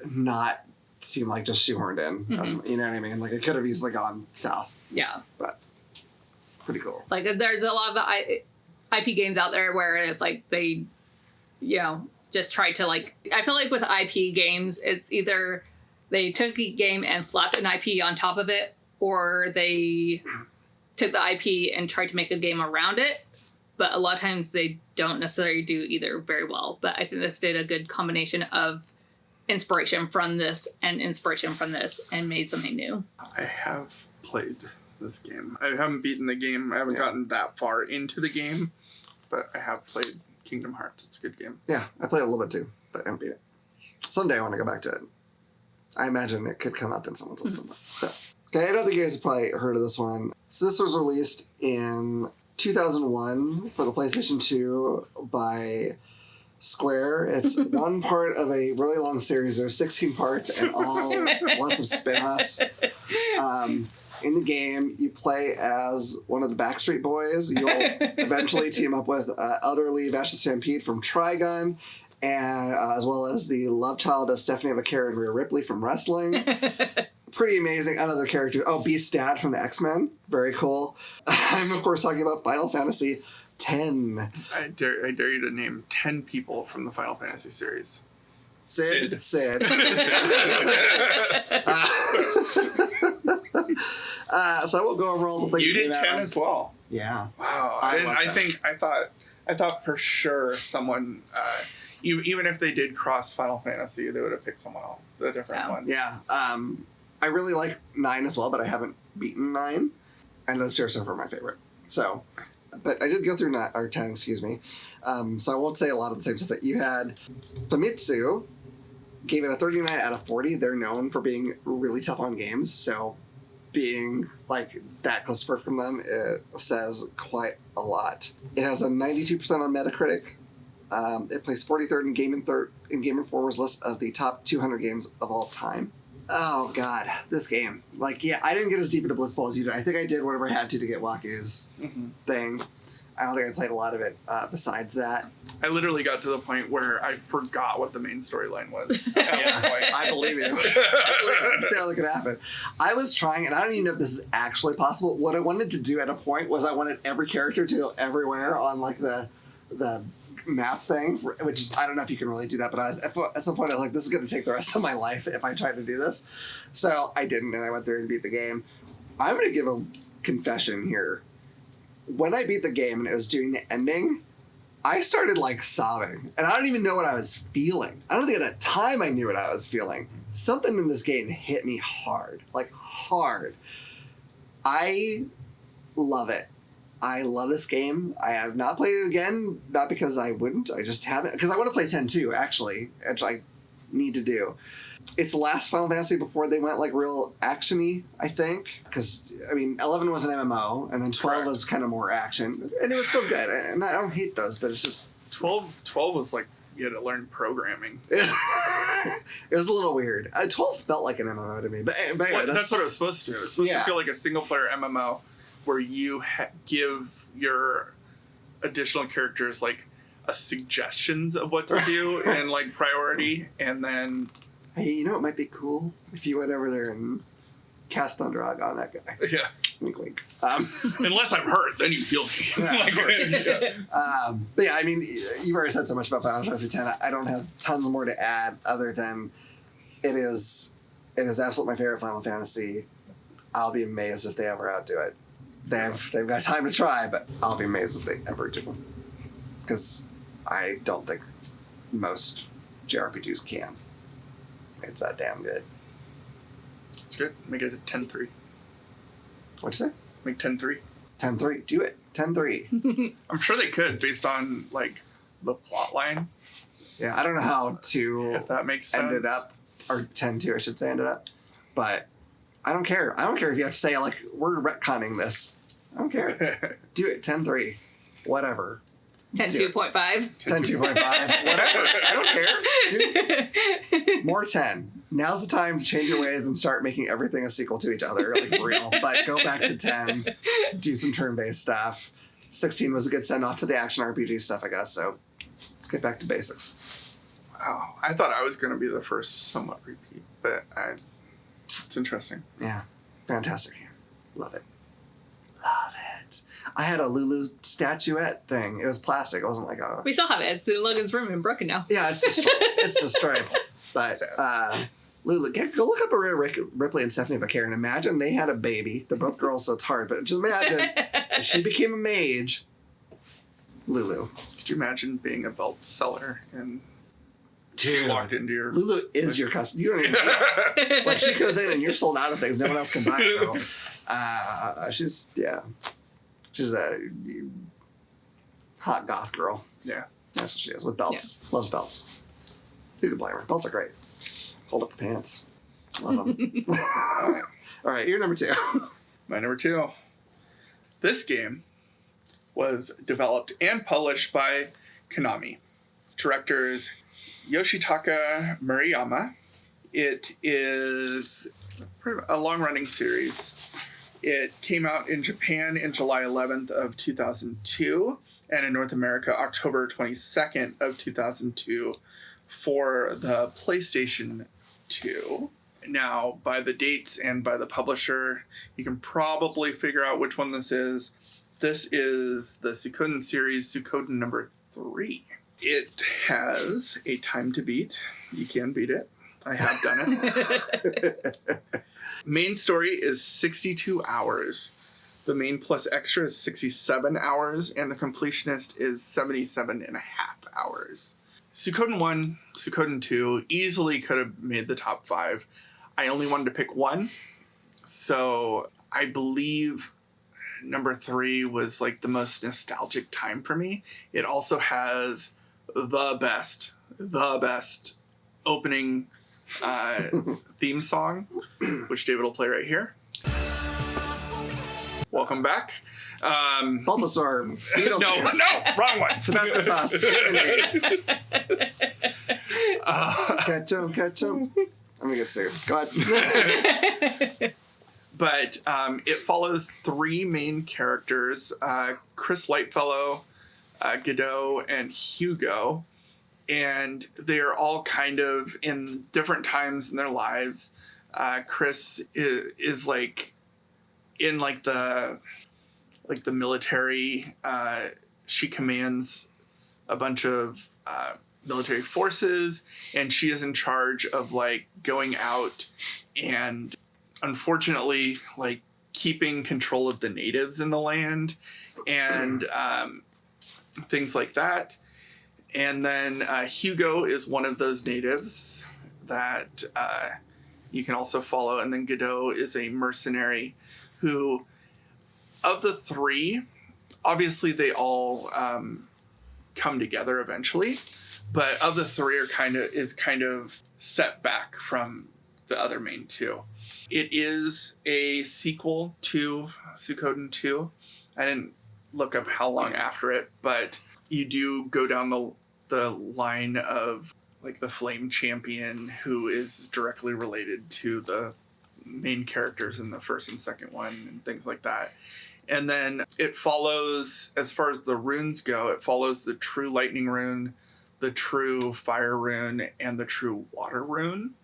not seem like just shoehorned in. Mm-hmm. You know what I mean? Like, it could have easily gone south. Yeah. But pretty cool. There's a lot of IP games out there where it's like they, just try to I feel like with IP games, it's either they took a game and slapped an IP on top of it, or they took the IP and tried to make a game around it. But a lot of times they don't necessarily do either very well. But I think this did a good combination of inspiration from this and made something new. I have played this game. I haven't beaten the game. I haven't gotten that far into the game, but I have played Kingdom Hearts. It's a good game. Yeah, I played a little bit too, but I haven't beat it. Someday I want to go back to it. I imagine it could come up in someone's list someday. So, okay, I don't think you guys have probably heard of this one. So this was released in 2001 for the PlayStation 2 by Square. It's one part of a really long series. There's 16 parts and lots of spin-offs. In the game, you play as one of the Backstreet Boys. You'll eventually team up with elderly Vasha Stampede from Trigun, and as well as the love child of Stephanie Vaquer and Rhea Ripley from wrestling. Pretty amazing. Another character. Oh, Beast Dad from the X-Men. Very cool. I'm, of course, talking about Final Fantasy X. I dare you to name 10 people from the Final Fantasy series. Sid. So I will go over all the things. You did 10 as well. Yeah. Wow. I thought for sure someone, even if they did cross Final Fantasy, they would have picked someone else, a different one. Yeah. I really like 9 as well, but I haven't beaten 9, and those two are so far my favorite. So, but I did go through 9 or 10, excuse me. So I won't say a lot of the same stuff that you had. Famitsu gave it a 39 out of 40. They're known for being really tough on games, so being that close to perfect from them, it says quite a lot. It has a 92% on Metacritic. It placed 43rd in Game Informer's list of the top 200 games of all time. Oh god, this game. I didn't get as deep into Blitzball as you did. I think I did whatever I had to get Waku's thing. I don't think I played a lot of it besides that. I literally got to the point where I forgot what the main storyline was at one point. I believe it. That's how it could happen. I was trying, and I don't even know if this is actually possible. What I wanted to do at a point was I wanted every character to go everywhere on the map thing, which I don't know if you can really do that, but at some point I was like, this is going to take the rest of my life if I try to do this. So I didn't, and I went through and beat the game. I'm going to give a confession here. When I beat the game and it was doing the ending, I started sobbing, and I don't even know what I was feeling. I don't think at the time I knew what I was feeling. Something in this game hit me hard. Hard. I love it. I love this game. I have not played it again, not because I wouldn't. I just haven't. Because I want to play 10 too, actually, which I need to do. It's the last Final Fantasy before they went real action-y, I think. Because, 11 was an MMO, and then 12 was kind of more action. And it was still good. And I don't hate those, but it's just... 12 was you had to learn programming. It was a little weird. 12 felt like an MMO to me, but anyway, Well, that's what it was supposed to do. It was supposed to feel like a single-player MMO where you give your additional characters like a suggestions of what to do and like priority, and then hey, you know it might be cool if you went over there and cast Thunderhog on that guy. yeah. Wink, wink. Unless I'm hurt, then you heal me. Yeah, of course. But yeah, I mean, you've already said so much about Final Fantasy X. I don't have tons more to add other than it is absolutely my favorite Final Fantasy. I'll be amazed if they ever outdo it. They've got time to try, but I'll be amazed if they ever do. Because I don't think most JRPGs can. It's that damn good. It's good. Make it a 10-3. What'd you say? Make 10-3. 10-3. Do it. 10-3. I'm sure they could based on like the plot line. Yeah, I don't know how to If that makes sense. ended up, or 10-2 I should say ended up, but I don't care. I don't care if you have to say like, we're retconning this. I don't care. Do it. 10-3. Whatever. 10.2.5. 10-2.5. Whatever. I don't care. Do more 10. Now's the time to change your ways and start making everything a sequel to each other, like for real. But go back to 10. Do some turn-based stuff. 16 was a good send-off to the action RPG stuff, I guess. So let's get back to basics. Wow. I thought I was going to be the first somewhat repeat, but it's interesting. Yeah. Fantastic. Love it. Love it. I had a Lulu statuette thing. It was plastic. It wasn't like a... We still have it. It's in Logan's room and broken now. Yeah, it's destroyed. It's destroyed. But Lulu, go look up a Ripley and Stephanie Vaquer and imagine they had a baby. They're both girls, so it's hard. But just imagine if she became a mage. Lulu. Could you imagine being a belt seller and Dude. walked into your... Lulu is your customer. You don't even... like, she goes in and you're sold out of things. No one else can buy it, girl. She's a hot goth girl. Yeah. That's what she is, with belts. Yeah. Loves belts. Who could blame her? Belts are great. Hold up the pants. Love them. All right, you're number 2. My number 2. This game was developed and published by Konami. Directors Yoshitaka Murayama. It is a long-running series. It came out in Japan in July 11th of 2002 and in North America October 22nd of 2002 for the PlayStation 2. Now, by the dates and by the publisher, you can probably figure out which one this is. This is the Suikoden series, Suikoden number 3. It has a time to beat. You can beat it. I have done it. Main story is 62 hours. The main plus extra is 67 hours, and the completionist is 77 and a half hours. Suikoden 1, Suikoden 2 easily could have made the top 5. I only wanted to pick one, so I believe number 3 was like the most nostalgic time for me. It also has the best opening theme song, which David will play right here. Welcome back. Bulbasaur. No, wrong one. Tabasco sauce. Catch 'em. I'm gonna get sued. Go ahead. But it follows 3 main characters, Chris Lightfellow, Godot, and Hugo. And they're all kind of in different times in their lives. Chris is like in like the military. She commands a bunch of military forces, and she is in charge of like going out and unfortunately like keeping control of the natives in the land and things like that. And then Hugo is one of those natives that you can also follow. And then Godot is a mercenary who, of the 3, obviously they all come together eventually. But of the 3 is kind of set back from the other main 2. It is a sequel to Suikoden 2. I didn't look up how long after it, but you do go down the line of like the Flame Champion, who is directly related to the main characters in the first and second one and things like that. And then it follows, as far as the runes go, it follows the true lightning rune, the true fire rune, and the true water rune.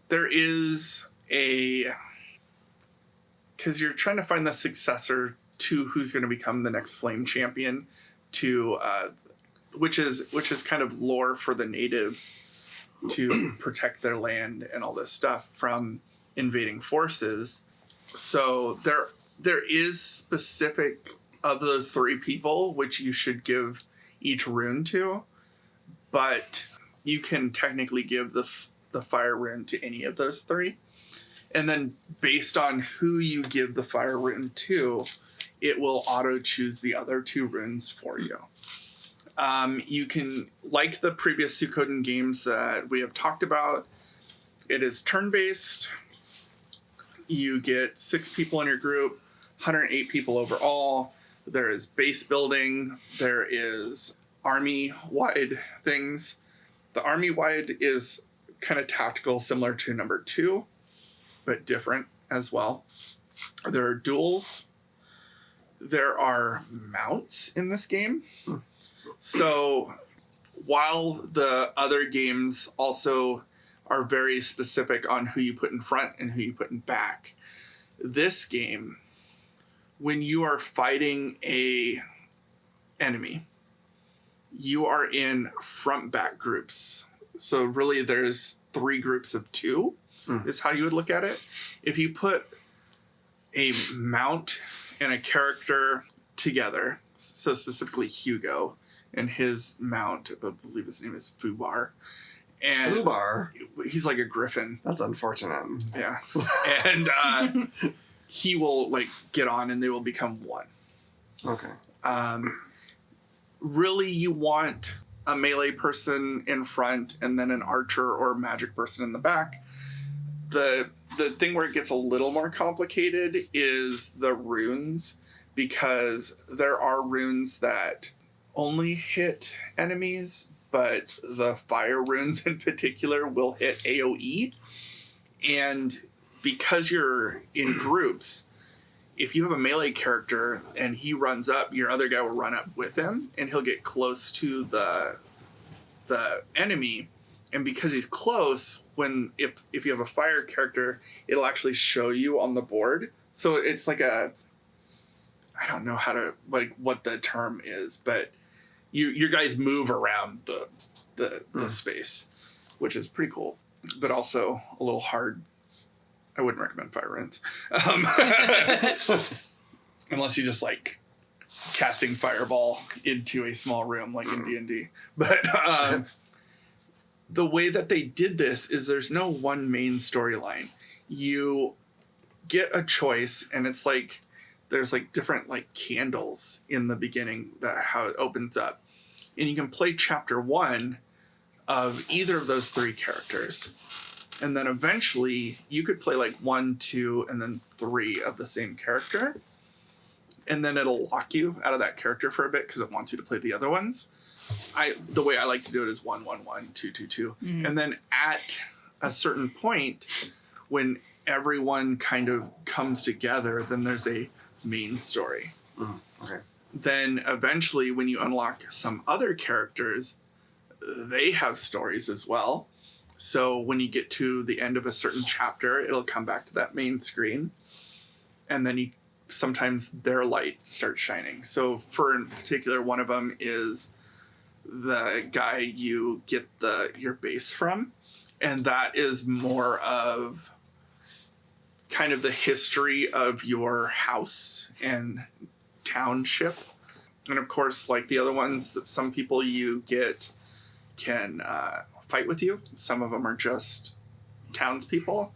There is because you're trying to find the successor to who's going to become the next Flame Champion, to which is kind of lore for the natives to protect their land and all this stuff from invading forces. So there is specific of those three people which you should give each rune to, but you can technically give the fire rune to any of those three. And then based on who you give the fire rune to, it will auto choose the other two runes for you. You can, like the previous Suikoden games that we have talked about, it is turn-based. You get 6 people in your group, 108 people overall. There is base building. There is army-wide things. The army-wide is kind of tactical, similar to number 2, but different as well. There are duels. There are mounts in this game. So while the other games also are very specific on who you put in front and who you put in back, this game, when you are fighting a enemy, you are in front-back groups. So really there's 3 groups of 2 is how you would look at it. If you put a mount and a character together, so specifically Hugo and his mount, I believe his name is Fubar. And Fubar? He's like a griffin. That's unfortunate. Yeah. And he will like get on and they will become one. Okay. Really, you want a melee person in front and then an archer or magic person in the back. The thing where it gets a little more complicated is the runes, because there are runes that only hit enemies, but the fire runes in particular will hit AoE. And because you're in groups, if you have a melee character and he runs up, your other guy will run up with him and he'll get close to the enemy. And because he's close, if you have a fire character, it'll actually show you on the board. So it's like I don't know how to, like, what the term is, but your guys move around the space, which is pretty cool, but also a little hard. I wouldn't recommend fire runes. Unless you just like casting fireball into a small room like in D&D. But the way that they did this is there's no one main storyline. You get a choice, and it's like there's like different like candles in the beginning, that how it opens up. And you can play chapter 1 of either of those 3 characters. And then eventually you could play like 1, 2, and then 3 of the same character. And then it'll lock you out of that character for a bit because it wants you to play the other ones. The way I like to do it is 1, 1, 1, 2, 2, 2. Mm-hmm. And then at a certain point, when everyone kind of comes together, then there's a main story. Okay. Then eventually when you unlock some other characters, they have stories as well. So when you get to the end of a certain chapter, it'll come back to that main screen. And then sometimes their light starts shining. So for in particular, one of them is the guy you get your base from. And that is more of kind of the history of your house and township. And of course, like the other ones, some people you get can fight with you. Some of them are just townspeople.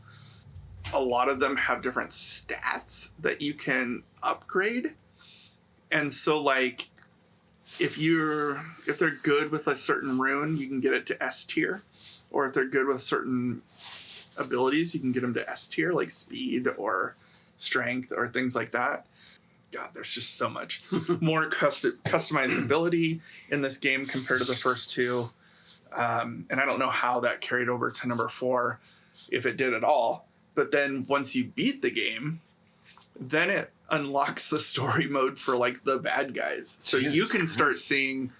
A lot of them have different stats that you can upgrade. And so like if they're good with a certain rune, you can get it to S tier. Or if they're good with certain abilities, you can get them to S tier, like speed or strength or things like that. God, there's just so much more customizability in this game compared to the first 2. And I don't know how that carried over to number 4, if it did at all. But then once you beat the game, then it unlocks the story mode for like the bad guys. So Jesus you can Christ. start seeing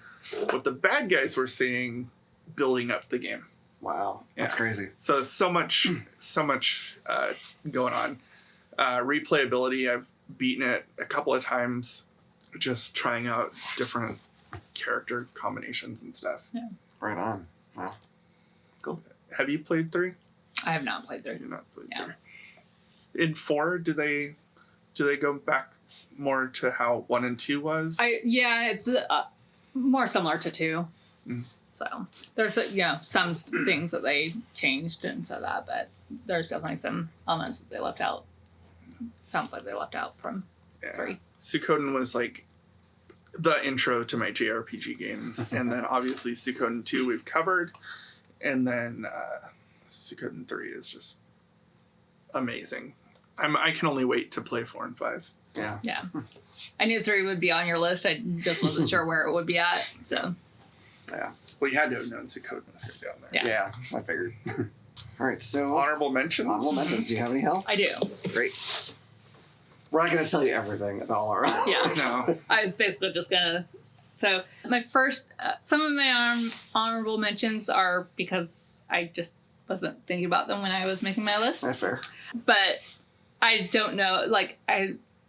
what the bad guys were seeing building up the game. Wow. That's Yeah. crazy. So so much going on. Replayability, I've beaten it a couple of times just trying out different character combinations and stuff. Yeah. Right on. Wow. Cool. Have you played 3? I have not played 3. You've not played Yeah. 3. In 4, do they go back more to how 1 and 2 was? It's more similar to 2. So there's some things that they changed and so that, but there's definitely some elements that they left out. Sounds like they left out from 3. Suikoden was like the intro to my JRPG games, and then obviously Suikoden 2 we've covered, and then Suikoden 3 is just amazing. I can only wait to play 4 and 5. Yeah. Yeah. I knew 3 would be on your list. I just wasn't sure where it would be at. So Yeah. Well, you had to have known Suikoden was going to be on there. Yeah. Yeah. I figured. All right. So Honorable mentions? honorable mentions. Do you have any, Hal? I do. Great. We're not going to tell you everything about all our. Yeah. No. I was basically just gonna. So my first, some of my honorable mentions are because I just wasn't thinking about them when I was making my list. That's fair. But I don't know. Like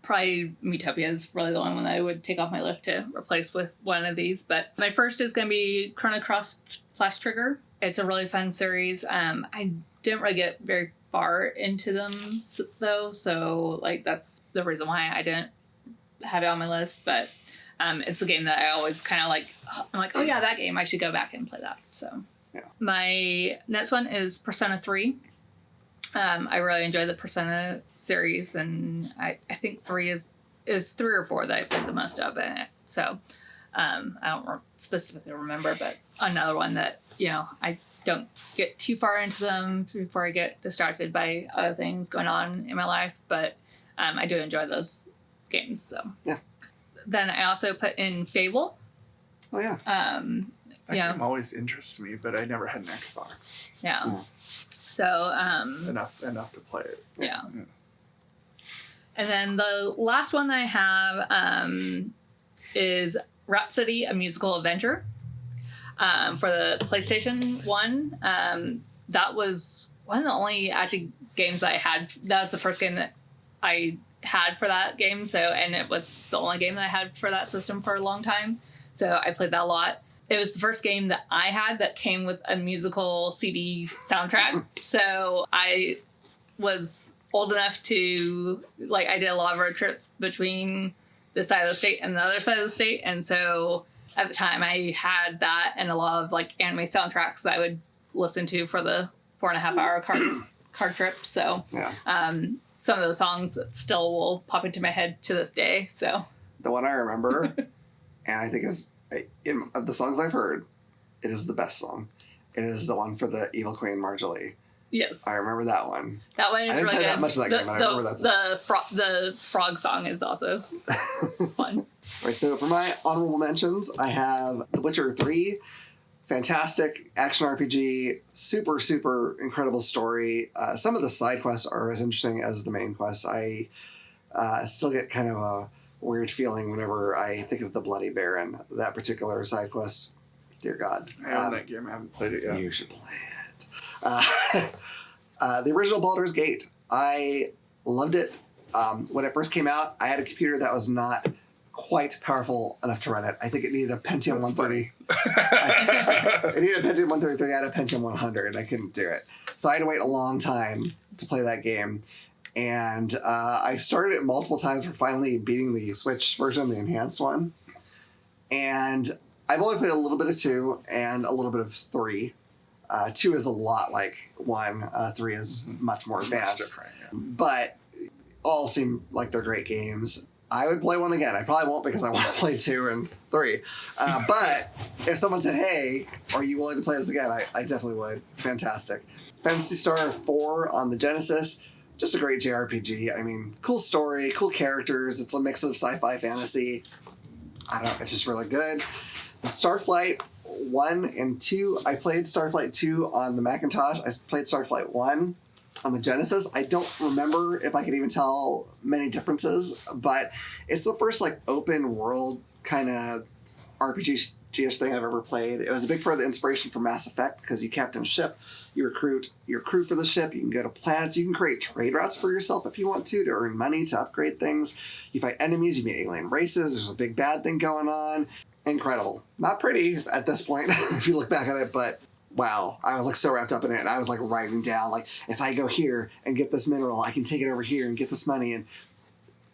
probably Metopia is really the one I would take off my list to replace with one of these. But my first is going to be Chrono Cross / Trigger. It's a really fun series. I didn't really get very far into them though, so like that's the reason why I didn't have it on my list. But it's a game that I always kind of like. I'm like, oh yeah, that game. I should go back and play that. So yeah. My next one is Persona 3. I really enjoy the Persona series, and I think 3 is 3 or 4 that I played the most of in it. So I don't specifically remember, but another one that I don't get too far into them before I get distracted by other things going on in my life. But I do enjoy those games. So yeah. Then I also put in Fable. Oh yeah. That game always interests me, but I never had an Xbox. Yeah. Mm. So Enough to play it. Yeah. And then the last one that I have is Rhapsody, a Musical Adventure. For the PlayStation 1. That was one of the only actually games that I had. That was the first game that I had for that game. And it was the only game that I had for that system for a long time. So I played that a lot. It was the first game that I had that came with a musical CD soundtrack. So I was old enough to, like, I did a lot of road trips between this side of the state and the other side of the state. And so at the time I had that and a lot of like anime soundtracks that I would listen to for the 4.5 hour car trip. So Yeah. Some of those songs still will pop into my head to this day. So The one I remember, and I think is of the songs I've heard, it is the best song. It is the one for the Evil Queen Marjorie. yes, I remember that one. that one is I didn't really play good. that much of that game, but I remember that song. The frog song is also fun. All right, so for my honorable mentions, I have The Witcher 3. Fantastic action RPG, super, super incredible story. Some of the side quests are as interesting as the main quests. I still get kind of a weird feeling whenever I think of the Bloody Baron, that particular side quest. Dear God. I own that game. I haven't played it yet. You should play it. The original Baldur's Gate. I loved it. When it first came out, I had a computer that was not quite powerful enough to run it. I think it needed a Pentium 130. It needed a Pentium 133. I had a Pentium 100. I couldn't do it. So I had to wait a long time to play that game. And I started it multiple times for finally beating the Switch version, the enhanced one. And I've only played a little bit of 2 and a little bit of 3. 2 is a lot like 1. 3 is much more advanced. Different, yeah. But all seem like they're great games. I would play 1 again. I probably won't because I want to play 2 and 3. But if someone said, hey, are you willing to play this again? I definitely would. Fantastic. Phantasy Star 4 on the Genesis. Just a great JRPG. I mean, cool story, cool characters. It's a mix of sci-fi fantasy. I don't know. It's just really good. Starflight, 1 and 2. I played Starflight 2 on the Macintosh. I played Starflight 1 on the Genesis. I don't remember if I could even tell many differences, but it's the first like open world kind of RPG-ish thing I've ever played. It was a big part of the inspiration for Mass Effect because you captain a ship, you recruit your crew for the ship, you can go to planets, you can create trade routes for yourself if you want to earn money to upgrade things. You fight enemies, you meet alien races, there's a big bad thing going on. Incredible. Not pretty at this point if you look back at it, but wow, I was like so wrapped up in it, and I was like writing down like, if I go here and get this mineral, I can take it over here and get this money, and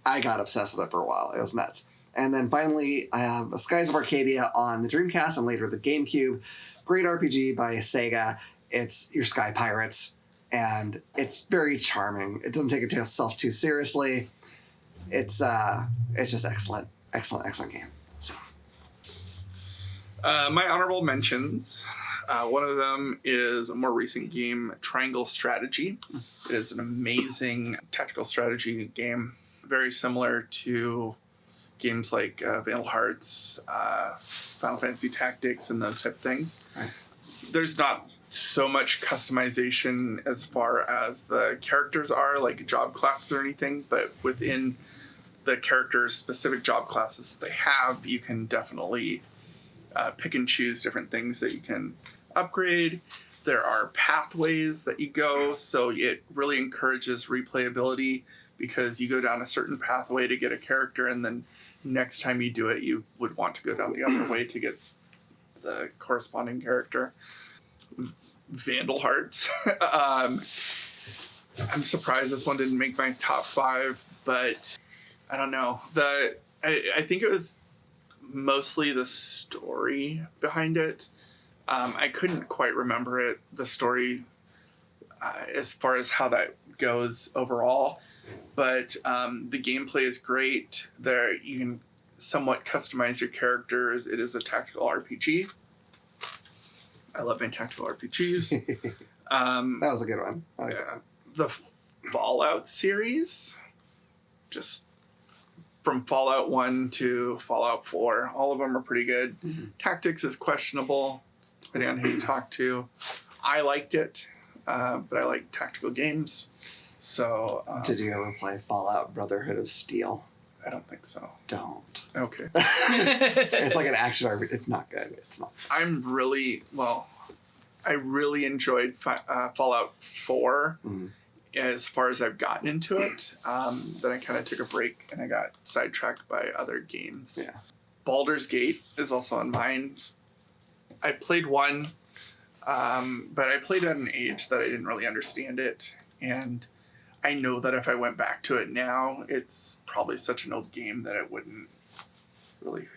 I got obsessed with it for a while. It was nuts. And then finally, I have Skies of Arcadia on the Dreamcast and later the GameCube. Great RPG by Sega. It's your Sky Pirates, and it's very charming. It doesn't take itself too seriously. It's just excellent game. So, my honorable mentions. One of them is a more recent game, Triangle Strategy. It is an amazing tactical strategy game, very similar to games like Vandal Hearts, Final Fantasy Tactics, and those type of things. Right. There's not so much customization as far as the characters are, like job classes or anything, but within the characters' specific job classes that they have, you can definitely pick and choose different things that you can upgrade. There are pathways that you go, so it really encourages replayability because you go down a certain pathway to get a character, and then next time you do it, you would want to go down the other way to get the corresponding character. Vandal Hearts. I'm surprised this one didn't make my top 5, but I don't know. I think it was mostly the story behind it. I couldn't quite remember it, the story, as far as how that goes overall. But the gameplay is great. There you can somewhat customize your characters. It is a tactical RPG. I love my tactical RPGs. that was a good one. The Fallout series, just from Fallout 1 to Fallout 4, all of them are pretty good. Mm-hmm. Tactics is questionable, depending on who you talk to. I liked it, but I like tactical games. So, did you ever play Fallout Brotherhood of Steel? I don't think so. Don't. Okay. It's like an action RPG. It's not good. It's not. I really enjoyed Fallout 4 as far as I've gotten into it. Then I kind of took a break and I got sidetracked by other games. Yeah. Baldur's Gate is also on mine. I played one, but I played at an age that I didn't really understand it. And I know that if I went back to it now, it's probably such an old game that it wouldn't really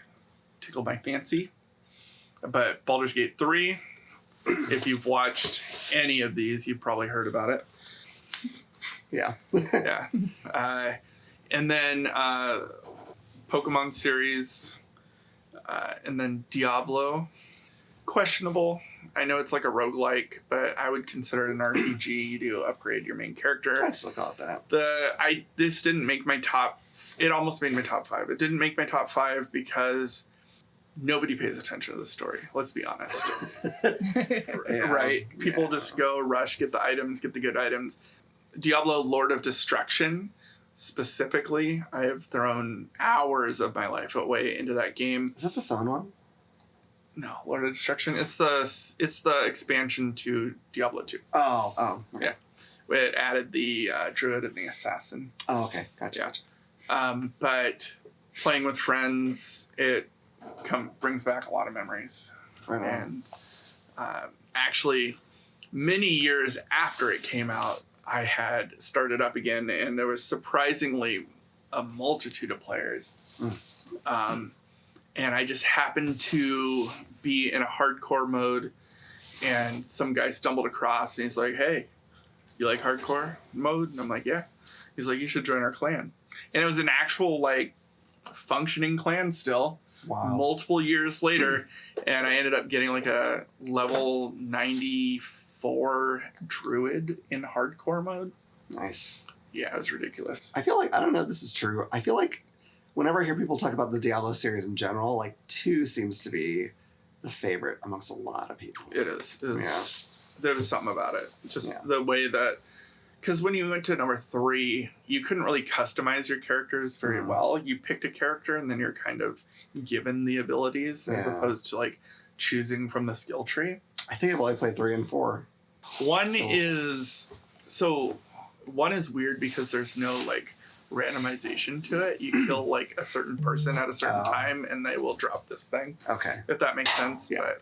tickle my fancy. But Baldur's Gate 3, if you've watched any of these, you've probably heard about it. Yeah. Yeah. And then Pokemon series, and then Diablo. Questionable. I know it's like a roguelike, but I would consider it an RPG. You do upgrade your main character. I'd still call it that. This didn't make my top. It almost made my top 5. It didn't make my top 5 because nobody pays attention to the story. Let's be honest. Yeah. Right? People just go rush, get the items, get the good items. Diablo Lord of Destruction, specifically, I have thrown hours of my life away into that game. Is that the phone one? No, Lord of Destruction. It's the expansion to Diablo 2. Oh. Okay. Yeah. It added the druid and the assassin. Oh, okay. Gotcha. But playing with friends, it brings back a lot of memories. Right on. And actually, many years after it came out, I had started up again, and there was surprisingly a multitude of players. And I just happened to be in a hardcore mode, and some guy stumbled across, and he's like, "Hey, you like hardcore mode?" And I'm like, "Yeah." He's like, "You should join our clan." And it was an actual, like, functioning clan still. Wow. Multiple years later, and I ended up getting, like, a level 94 druid in hardcore mode. Nice. Yeah, it was ridiculous. I feel like, I don't know if this is true, I feel like whenever I hear people talk about the Diablo series in general, like 2 seems to be the favorite amongst a lot of people. It is. Yeah. There was something about it. Just Yeah. the way that... Because when you went to number 3, you couldn't really customize your characters very well. You picked a character and then you're kind of given the abilities as opposed to like choosing from the skill tree. I think I've only played 3 and 4. One is weird because there's no like randomization to it. You kill like a certain person at a certain time and they will drop this thing. Okay. If that makes sense. Yeah.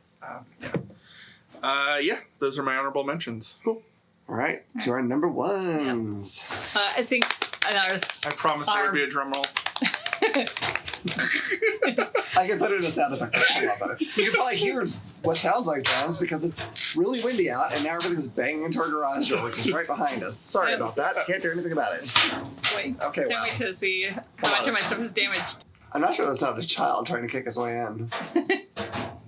But those are my honorable mentions. Cool. All right, to our number ones. I think another. I promise there would be a drum roll. I can put it in a sound effect. That's a lot better. You can probably hear what sounds like drums because it's really windy out and now everything's banging into our garage door, which is right behind us. Sorry about that. Can't do anything about it. Wait. Okay, Can't wait to see how much of my stuff is damaged. I'm not sure that's not a child trying to kick his way in.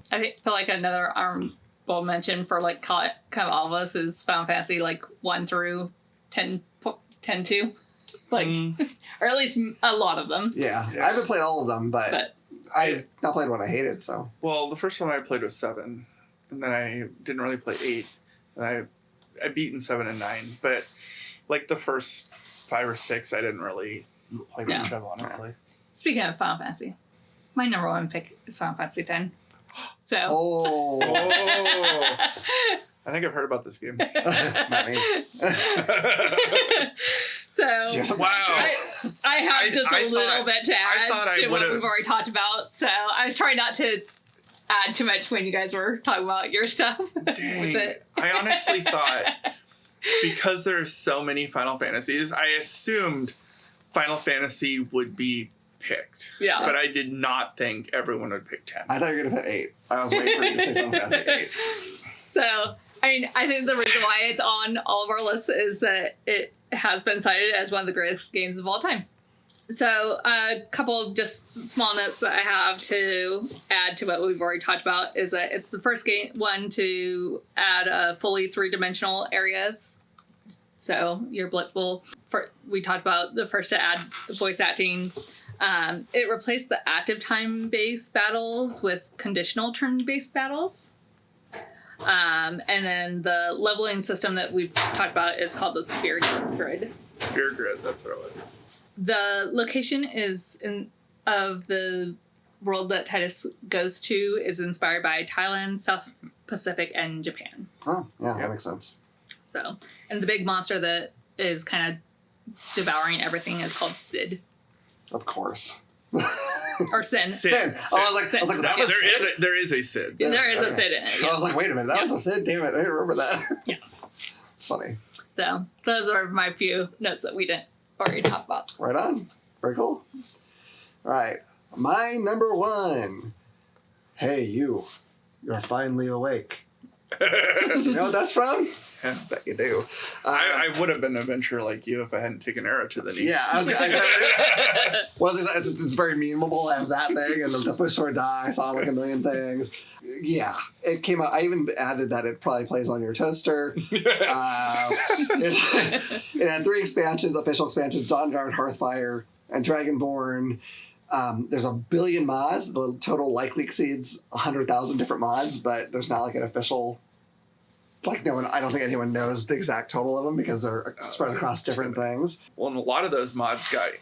I feel like another honorable mention for like kind of all of us is Final Fantasy like 1 through 10-2. Like, or at least a lot of them. Yeah. I haven't played all of them, but I've not played one I hated, so. Well, the first one I played was 7, and then I didn't really play 8, and I beaten 7 and 9, but like the first 5 or 6, I didn't really play much of, honestly. Speaking of Final Fantasy, my number 1 pick is Final Fantasy X. So. Oh. I think I've heard about this game. Not me. So, wow. I have just a little bit to add to what we've already talked about. So, I was trying not to add too much when you guys were talking about your stuff. Dang. I honestly thought, because there are so many Final Fantasies, I assumed Final Fantasy would be picked. Yeah. But I did not think everyone would pick 10. I thought you were going to put 8. I was waiting for you to say Final Fantasy 8. So, I mean, I think the reason why it's on all of our lists is that it has been cited as one of the greatest games of all time. So, a couple just small notes that I have to add to what we've already talked about is that it's the first one to add fully 3-dimensional areas. So, your Blitzball, we talked about the first to add voice acting. It replaced the active time-based battles with conditional turn-based battles. And then the leveling system that we've talked about is called the Sphere Grid. Sphere Grid, that's what it was. The location of the world that Titus goes to is inspired by Thailand, South Pacific, and Japan. Oh, yeah, that makes sense. So, and the big monster that is kind of devouring everything is called Sid. Of course. Or Sin. Sin. Oh, I was like, that was Sid. There is a Sid. Yeah, there is a Sid in it. Yeah. I was like, wait a minute, that was a Sid? Damn it, I didn't remember that. Yeah. It's funny. So, those are my few notes that we didn't already talk about. Right on. Very cool. All right. My number 1. Hey, you're finally awake. Do you know what that's from? Yeah. Bet you do. I would have been an adventurer like you if I hadn't taken arrow to the knee. Yeah, well, it's very memeable. I have that thing, and the push sword die. I saw like a million things. Yeah, it came out. I even added that it probably plays on your toaster. It had 3 expansions, official expansions: Dawnguard, Hearthfire, and Dragonborn. There's a billion mods. The total likely exceeds 100,000 different mods, but there's not like an official. Like I don't think anyone knows the exact total of them because they're spread across different things. Well, and a lot of those mods got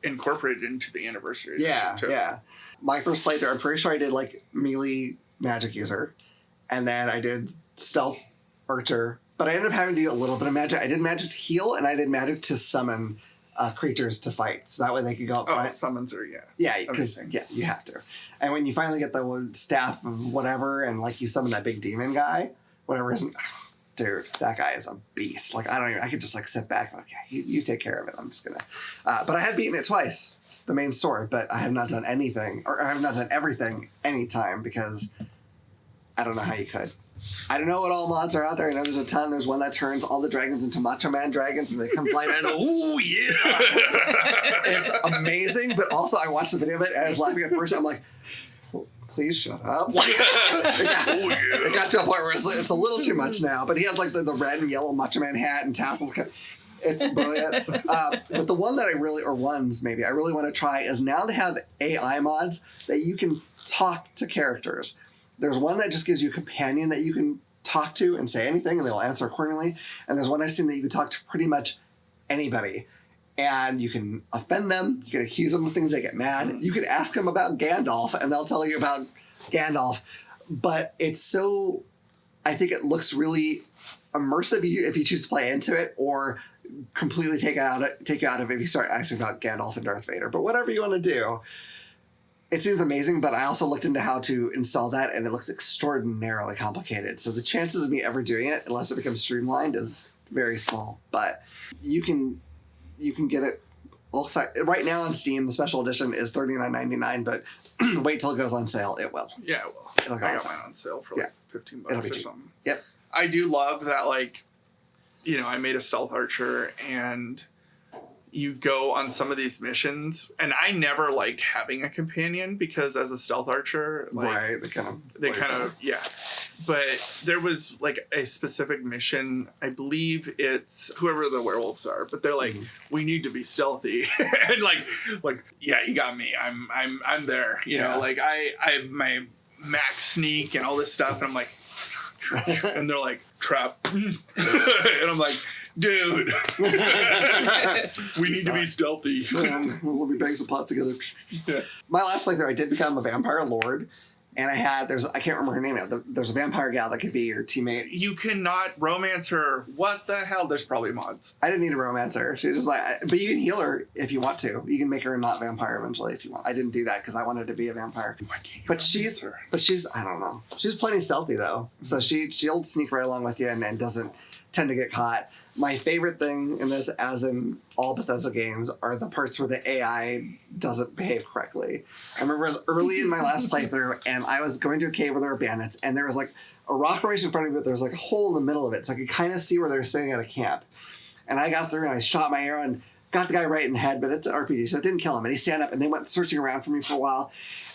incorporated into the anniversary. Yeah, too. yeah. My first playthrough, I'm pretty sure I did like melee magic user, and then I did stealth archer. But I ended up having to do a little bit of magic. I did magic to heal, and I did magic to summon creatures to fight, so that way they could go up. Oh, summons are yeah, because you have to. And when you finally get the staff of whatever, and like you summon that big demon guy. Whatever isn't, dude, that guy is a beast. Like, I could just like sit back and like, yeah, you take care of it. I'm just gonna, but I have beaten it twice, the main sword, but I have not done anything, or I have not done everything anytime because I don't know how you could. I don't know what all mods are out there. I know there's a ton. There's one that turns all the dragons into Macho Man dragons and they come flying in. Ooh, yeah. It's amazing, but also I watched the video of it and I was laughing at first. I'm like, please shut up. It got to a point where it's a little too much now, but he has like the red and yellow Macho Man hat and tassels. It's brilliant. But the one that I really want to try is now they have AI mods that you can talk to characters. There's one that just gives you a companion that you can talk to and say anything, and they'll answer accordingly. And there's one I've seen that you can talk to pretty much anybody. And you can offend them. You can accuse them of things. They get mad. You can ask them about Gandalf, and they'll tell you about Gandalf. But it's so... I think it looks really immersive if you choose to play into it, or completely take you out of it if you start asking about Gandalf and Darth Vader. But whatever you want to do, it seems amazing. But I also looked into how to install that, and it looks extraordinarily complicated. So the chances of me ever doing it, unless it becomes streamlined, is very small. But you can get it all right now on Steam. The special edition is $39.99, but wait till it goes on sale. It will. Yeah, it will. It'll go I on got sale. mine on sale for like $15 It'll be or cheap. something. Yep. I do love that, like, you know, I made a stealth archer, and you go on some of these missions, and I never liked having a companion because as a stealth archer, like, Right, they kind of yeah. But there was like a specific mission. I believe it's whoever the werewolves are, but they're like, we need to be stealthy, and like yeah, you got me. I'm there. You know, like I have my max sneak and all this stuff, and I'm like, and they're like, trap, and I'm like, dude, we need to be stealthy. We'll be banging some pots together. Yeah. My last playthrough, I did become a vampire lord, and I can't remember her name now. There's a vampire gal that could be your teammate. You cannot romance her. What the hell? There's probably mods. I didn't need to romance her. She was just like, but you can heal her if you want to. You can make her a not vampire eventually if you want. I didn't do that because I wanted to be a vampire. Why can't you But romance she's I don't know. She's plenty stealthy though, so she'll sneak right along with you and doesn't tend to get caught. My favorite thing in this, as in all Bethesda games, are the parts where the AI doesn't behave correctly. I remember it was early in my last playthrough, and I was going to a cave where there were bandits, and there was like a rock formation in front of me, but there was like a hole in the middle of it, so I could kind of see where they were sitting at a camp. And I got through, and I shot my arrow, and got the guy right in the head, but it's an RPG, so it didn't kill him. And he stand up, and they went searching around for me for a while.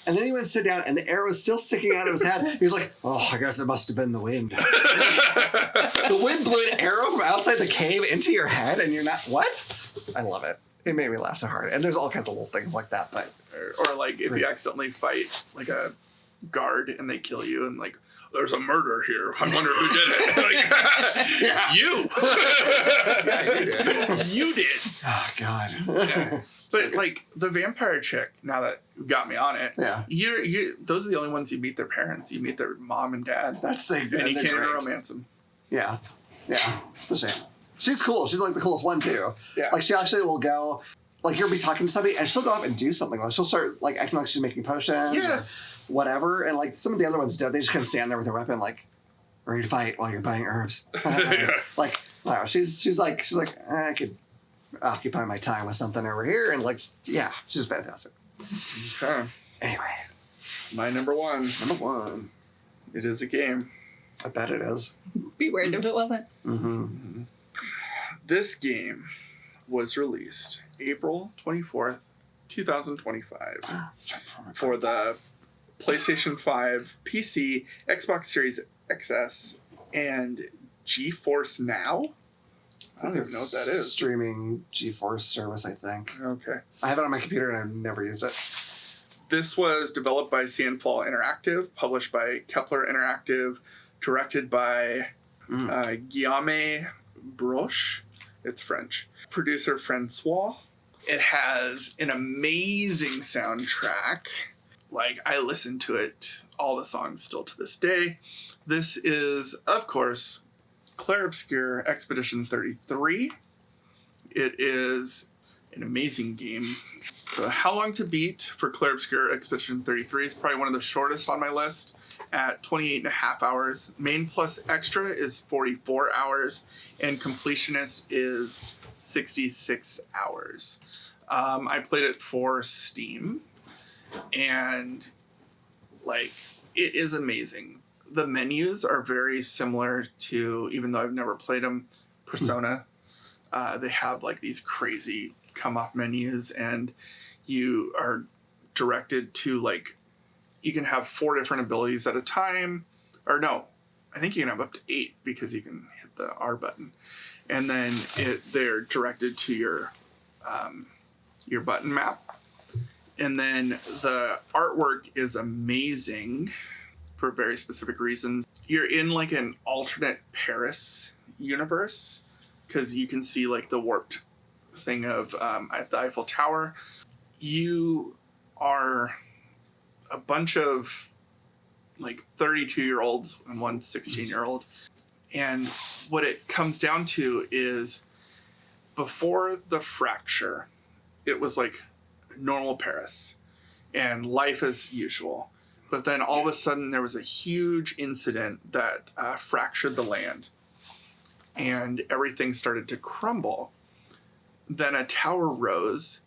And then he went to sit down, and the arrow was still sticking out of his head. He was like, oh, I guess it must have been the wind. The wind blew an arrow from outside the cave into your head, and you're not, what? I love it. It made me laugh so hard. And there's all kinds of little things like that. But Or like if you accidentally fight like a guard and they kill you, and like, there's a murder here. I wonder who did it. Like, you. yeah, you did. You did. Oh, God. Yeah. But like the vampire chick, now that you got me on it, you those are the only ones you meet their parents. You meet their mom and dad. That's the and you can't even romance them. Yeah. Yeah. It's a shame. She's cool. She's like the coolest one too. Yeah. Like she actually will go, like you'll be talking to somebody and she'll go off and do something. Like she'll start like acting like she's making potions. Yes. Or whatever. And like some of the other ones do. They just kind of stand there with their weapon, like ready to fight while you're buying herbs. Like wow. She's like I could occupy my time with something over here, and like yeah, she's fantastic. Okay. Anyway, my number one. It is a game. I bet it is. Be weird if it wasn't. Mm-hmm. This game was released April 24th, 2025 for the PlayStation 5, PC, Xbox Series XS, and GeForce Now. I don't even know what that is. Streaming GeForce service, I think. Okay. I have it on my computer and I've never used it. This was developed by Sandfall Interactive, published by Kepler Interactive, directed by Guillaume Broche. It's French. Producer Francois. It has an amazing soundtrack. Like, I listen to it, all the songs still to this day. This is, of course, Clair Obscur Expedition 33. It is an amazing game. So how long to beat for Clair Obscur Expedition 33 is probably one of the shortest on my list at 28.5 hours. Main plus extra is 44 hours, and completionist is 66 hours. I played it for Steam, and like it is amazing. The menus are very similar to, even though I've never played them, Persona. They have like these crazy come-up menus, and you are directed to like, you can have 4 different abilities at a time. Or no, I think you can have up to 8 because you can hit the R button. And then they're directed to your button map. And then the artwork is amazing. for very specific reasons. You're in like an alternate Paris universe because you can see like the warped thing of at the Eiffel Tower. You are a bunch of like 32-year-olds and one 16-year-old. And what it comes down to is before the fracture, it was like normal Paris and life as usual. But then all of a sudden there was a huge incident that fractured the land and everything started to crumble. Then a tower rose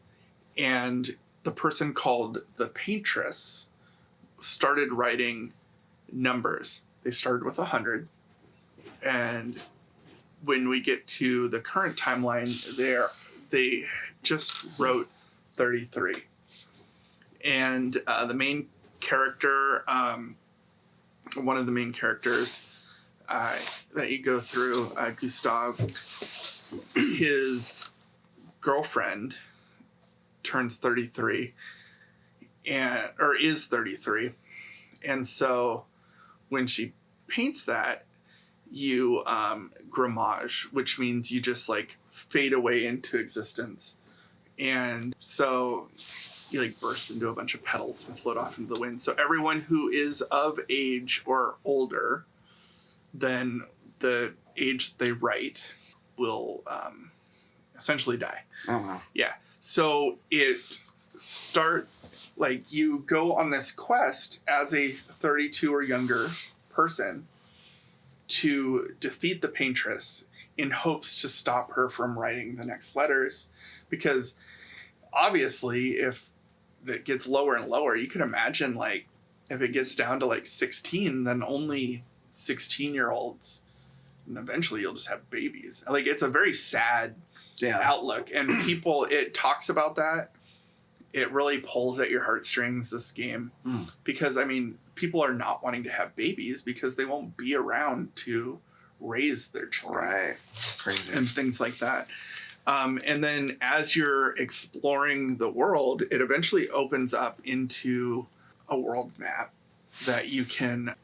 and the person called the Paintress started writing numbers. They started with 100. And when we get to the current timeline, they just wrote 33. And the main character, one of the main characters that you go through, Gustav, his girlfriend turns 33 or is 33. And so when she paints that, you gramage, which means you just like fade away into existence. And so you like burst into a bunch of petals and float off into the wind. So everyone who is of age or older than the age they write will essentially die. Oh, wow. Yeah. So like you go on this quest as a 32 or younger person to defeat the Paintress in hopes to stop her from writing the next letters. Because obviously if it gets lower and lower, you can imagine like if it gets down to like 16, then only 16-year-olds, and eventually you'll just have babies. Like it's a very sad outlook, and it talks about that. It really pulls at your heartstrings, this game, because I mean, people are not wanting to have babies because they won't be around to raise their children. Right. Crazy. And things like that. And then as you're exploring the world, it eventually opens up into a world map that you can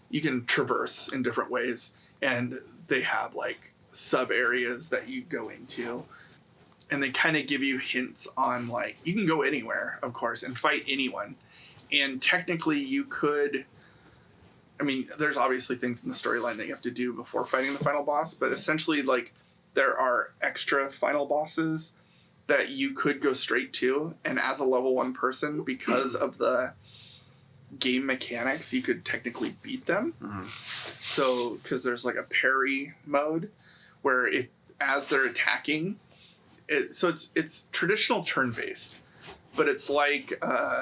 traverse in different ways. And they have like sub areas that you go into. And they kind of give you hints on like, you can go anywhere, of course, and fight anyone. And technically you could, I mean, there's obviously things in the storyline that you have to do before fighting the final boss, but essentially like there are extra final bosses that you could go straight to. And as a level 1 person, because of the game mechanics, you could technically beat them. So, because there's like a parry mode where as they're attacking, so it's traditional turn-based, but it's like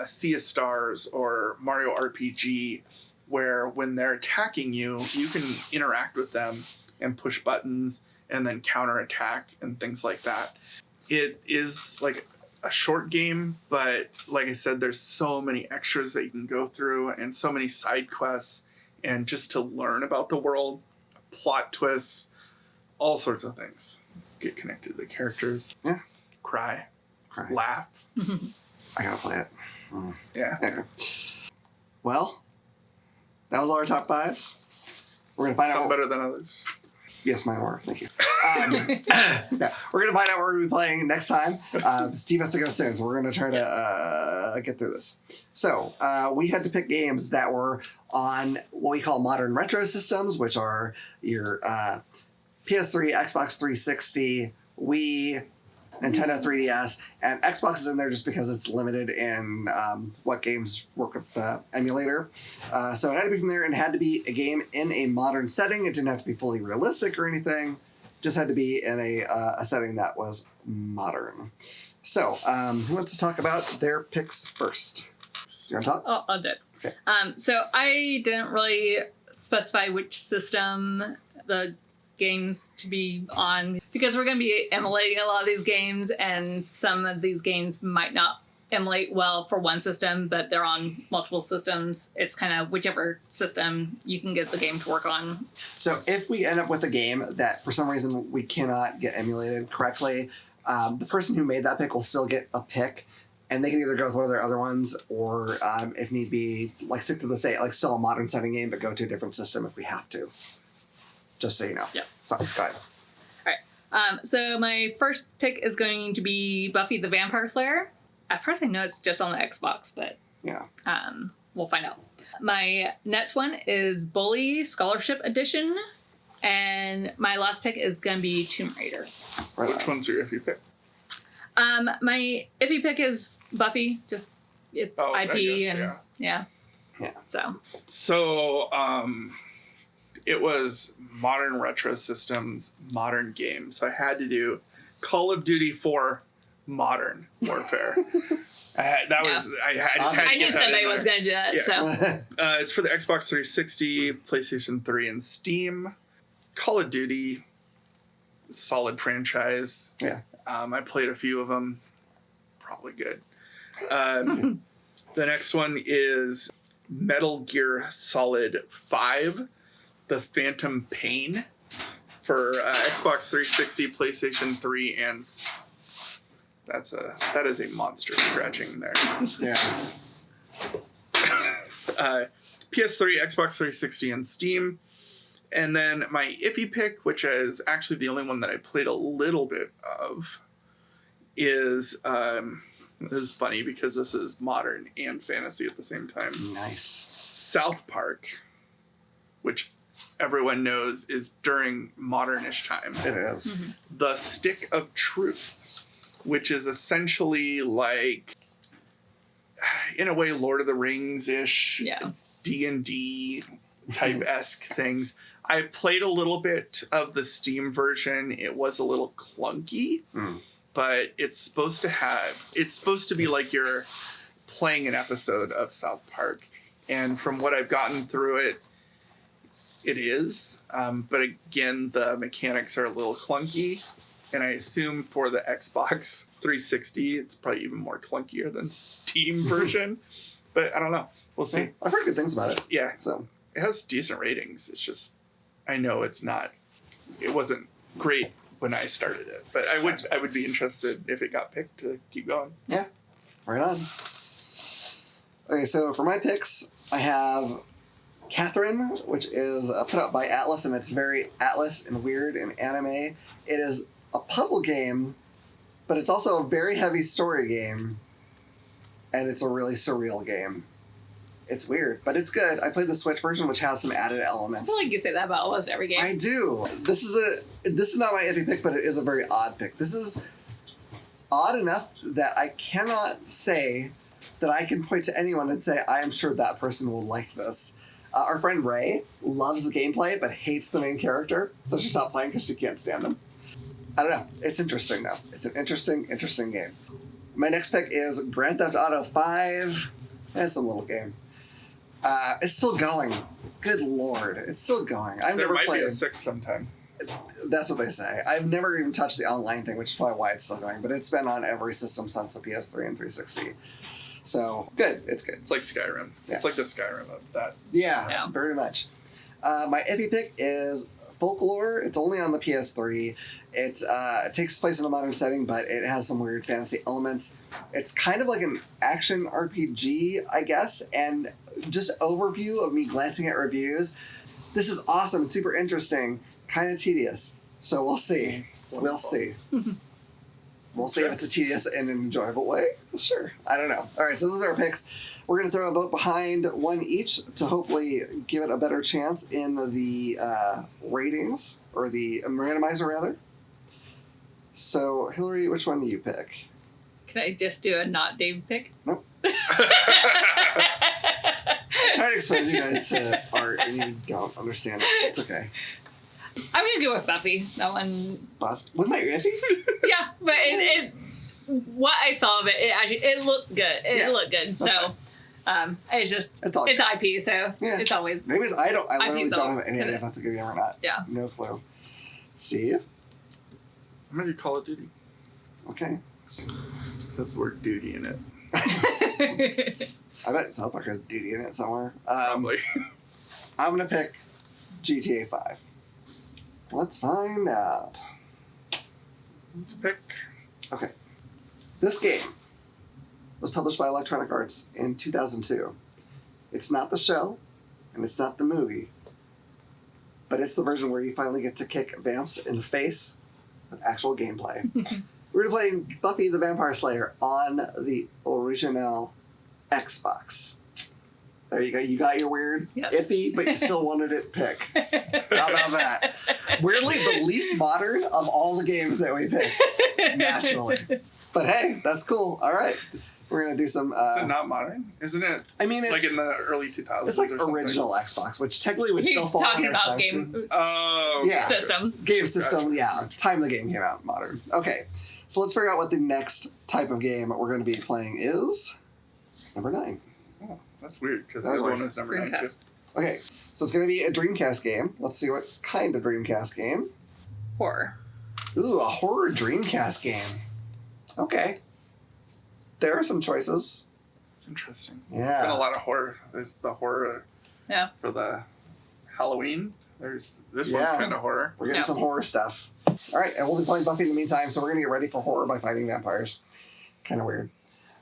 Sea of Stars or Mario RPG, where when they're attacking you, you can interact with them and push buttons and then counterattack and things like that. It is like a short game, but like I said, there's so many extras that you can go through and so many side quests, and just to learn about the world, plot twists, all sorts of things. Get connected to the characters. Yeah. Cry. Laugh. I gotta play it. Yeah. Okay. Well, that was all our top 5s. We're gonna find out. Some better than others. Yes, mine were. Thank you. Yeah, we're gonna find out what we're gonna be playing next time. Steve has to go soon, so we're gonna try to get through this. So we had to pick games that were on what we call modern retro systems, which are your PS3, Xbox 360, Wii, Nintendo 3DS, and Xbox is in there just because it's limited in what games work with the emulator. So it had to be from there, and it had to be a game in a modern setting. It didn't have to be fully realistic or anything. Just had to be in a setting that was modern. So who wants to talk about their picks first? Do you want to talk? Oh, I'll do it. Okay. So I didn't really specify which system the games to be on, because we're going to be emulating a lot of these games, and some of these games might not emulate well for one system, but they're on multiple systems. It's kind of whichever system you can get the game to work on. So if we end up with a game that for some reason we cannot get emulated correctly, the person who made that pick will still get a pick, And they can either go with one of their other ones, or if need be, like stick to the same, like still a modern setting game, but go to a different system if we have to. Just so you know. Yep. So, go ahead. All right. So my first pick is going to be Buffy the Vampire Slayer. At first, I know it's just on the Xbox, but Yeah. We'll find out. My next one is Bully Scholarship Edition, and my last pick is going to be Tomb Raider. Right Which on. one's your iffy pick? My iffy pick is Buffy. Just it's IP I guess, and Yeah. So It was modern retro systems, modern games. So I had to do Call of Duty 4 Modern Warfare. I just had to I knew get that somebody in was there. going to do that. Yeah. So It's for the Xbox 360, PlayStation 3, and Steam. Call of Duty, solid franchise. Yeah. I played a few of them. Probably good. The next one is Metal Gear Solid 5, The Phantom Pain, for Xbox 360, PlayStation 3, and that is a monster scratching there. Yeah. PS3, Xbox 360, and Steam. And then my iffy pick, which is actually the only one that I played a little bit of, is this is funny because this is modern and fantasy at the same time. Nice. South Park, which everyone knows is during modernish time. It is. The Stick of Truth, which is essentially like, in a way, Lord of the Rings-ish, yeah. D&D type-esque things. I played a little bit of the Steam version. It was a little clunky, but it's supposed to be like you're playing an episode of South Park. And from what I've gotten through it, it is. But again, the mechanics are a little clunky. And I assume for the Xbox 360, it's probably even more clunkier than Steam version. But I don't know. We'll see. Yeah. I've heard good things about it. Yeah. So It has decent ratings. It's just, I know it wasn't great when I started it. But I would be interested if it got picked to keep going. yeah, right on. Okay, so for my picks, I have Catherine, which is put out by Atlas, and it's very Atlas and weird and anime. It is a puzzle game, but it's also a very heavy story game, and it's a really surreal game. It's weird, but it's good. I played the Switch version, which has some added I elements. feel like you say that about almost every game. I do. This is not my iffy pick, but it is a very odd pick. This is odd enough that I cannot say that I can point to anyone and say, I am sure that person will like this. Our friend Ray loves the gameplay, but hates the main character, so she stopped playing because she can't stand him. I don't know. It's interesting, though. It's an interesting game. My next pick is Grand Theft Auto 5. It's a little game. It's still going. Good lord. It's still going. There might be a 6 sometime. That's what they say. I've never even touched the online thing, which is probably why it's still going, but it's been on every system since the PS3 and 360. So, good. It's good. It's like Skyrim. Yeah. It's like the Skyrim of that. Yeah, very much. My iffy pick is Folklore. It's only on the PS3. It takes place in a modern setting, but it has some weird fantasy elements. It's kind of like an action RPG, I guess, and just overview of me glancing at reviews. This is awesome. It's super interesting. Kind of tedious. So we'll see. We'll see. We'll see if it's a tedious and an enjoyable way. Sure. I don't know. All right, so those are our picks. We're going to throw a vote behind one each to hopefully give it a better chance in the ratings, or the randomizer, rather. So, Hilary, which one do you pick? Can I just do a not Dave pick? Nope. Trying to expose you guys to art and you don't understand it. It's okay. I'm going to go with Buffy. That one. Buff. Wasn't that your iffy? Yeah, but what I saw of it, it looked good. It looked good. So, it's just, it's IP, so Yeah. it's always. Maybe it's, I literally IP's don't all have any idea good. if that's a good game or not. Yeah. No clue. Steve? I'm going to do Call of Duty. Okay. That's the word duty in it. I bet South Park has duty in it somewhere. Probably. I'm going to pick GTA 5. Let's find out. Let's pick. Okay. This game was published by Electronic Arts in 2002. It's not the show, and it's not the movie, but it's the version where you finally get to kick vamps in the face with actual gameplay. We're playing Buffy the Vampire Slayer on the original Xbox. There you go. You got your weird, iffy, but you still wanted it pick. How about that? Weirdly, the least modern of all the games that we picked, naturally. But hey, that's cool. All right. We're going to do some... is it not modern? Isn't it? I mean, it's... Like in the early 2000s It's like or something? original Xbox, which technically would still He's fall talking under about time game stream. Oh. Yeah. system. Game system, yeah. Time the game came out, modern. Okay. So let's figure out what the next type of game we're going to be playing is. Number 9. Oh, that's weird, because That's the other weird. one is number 9 too. Dreamcast. Okay. So it's going to be a Dreamcast game. Let's see what kind of Dreamcast game. Horror. Ooh, a horror Dreamcast game. Okay. There are some choices. It's interesting. Yeah. Been a lot of horror. There's the horror Yeah. for the Halloween. This one's Yeah. kind of horror. We're getting Yeah. some horror stuff. All right, and we'll be playing Buffy in the meantime, so we're going to get ready for horror by fighting vampires. Kind of weird.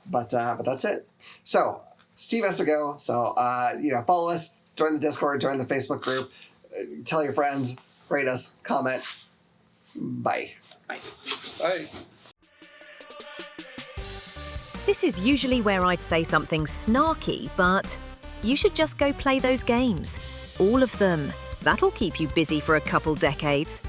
But that's it. So, Steve has to go. So, follow us, join the Discord, join the Facebook group, tell your friends, rate us, comment. Bye. Bye. Bye. This is usually where I'd say something snarky, but you should just go play those games. All of them. That'll keep you busy for a couple decades.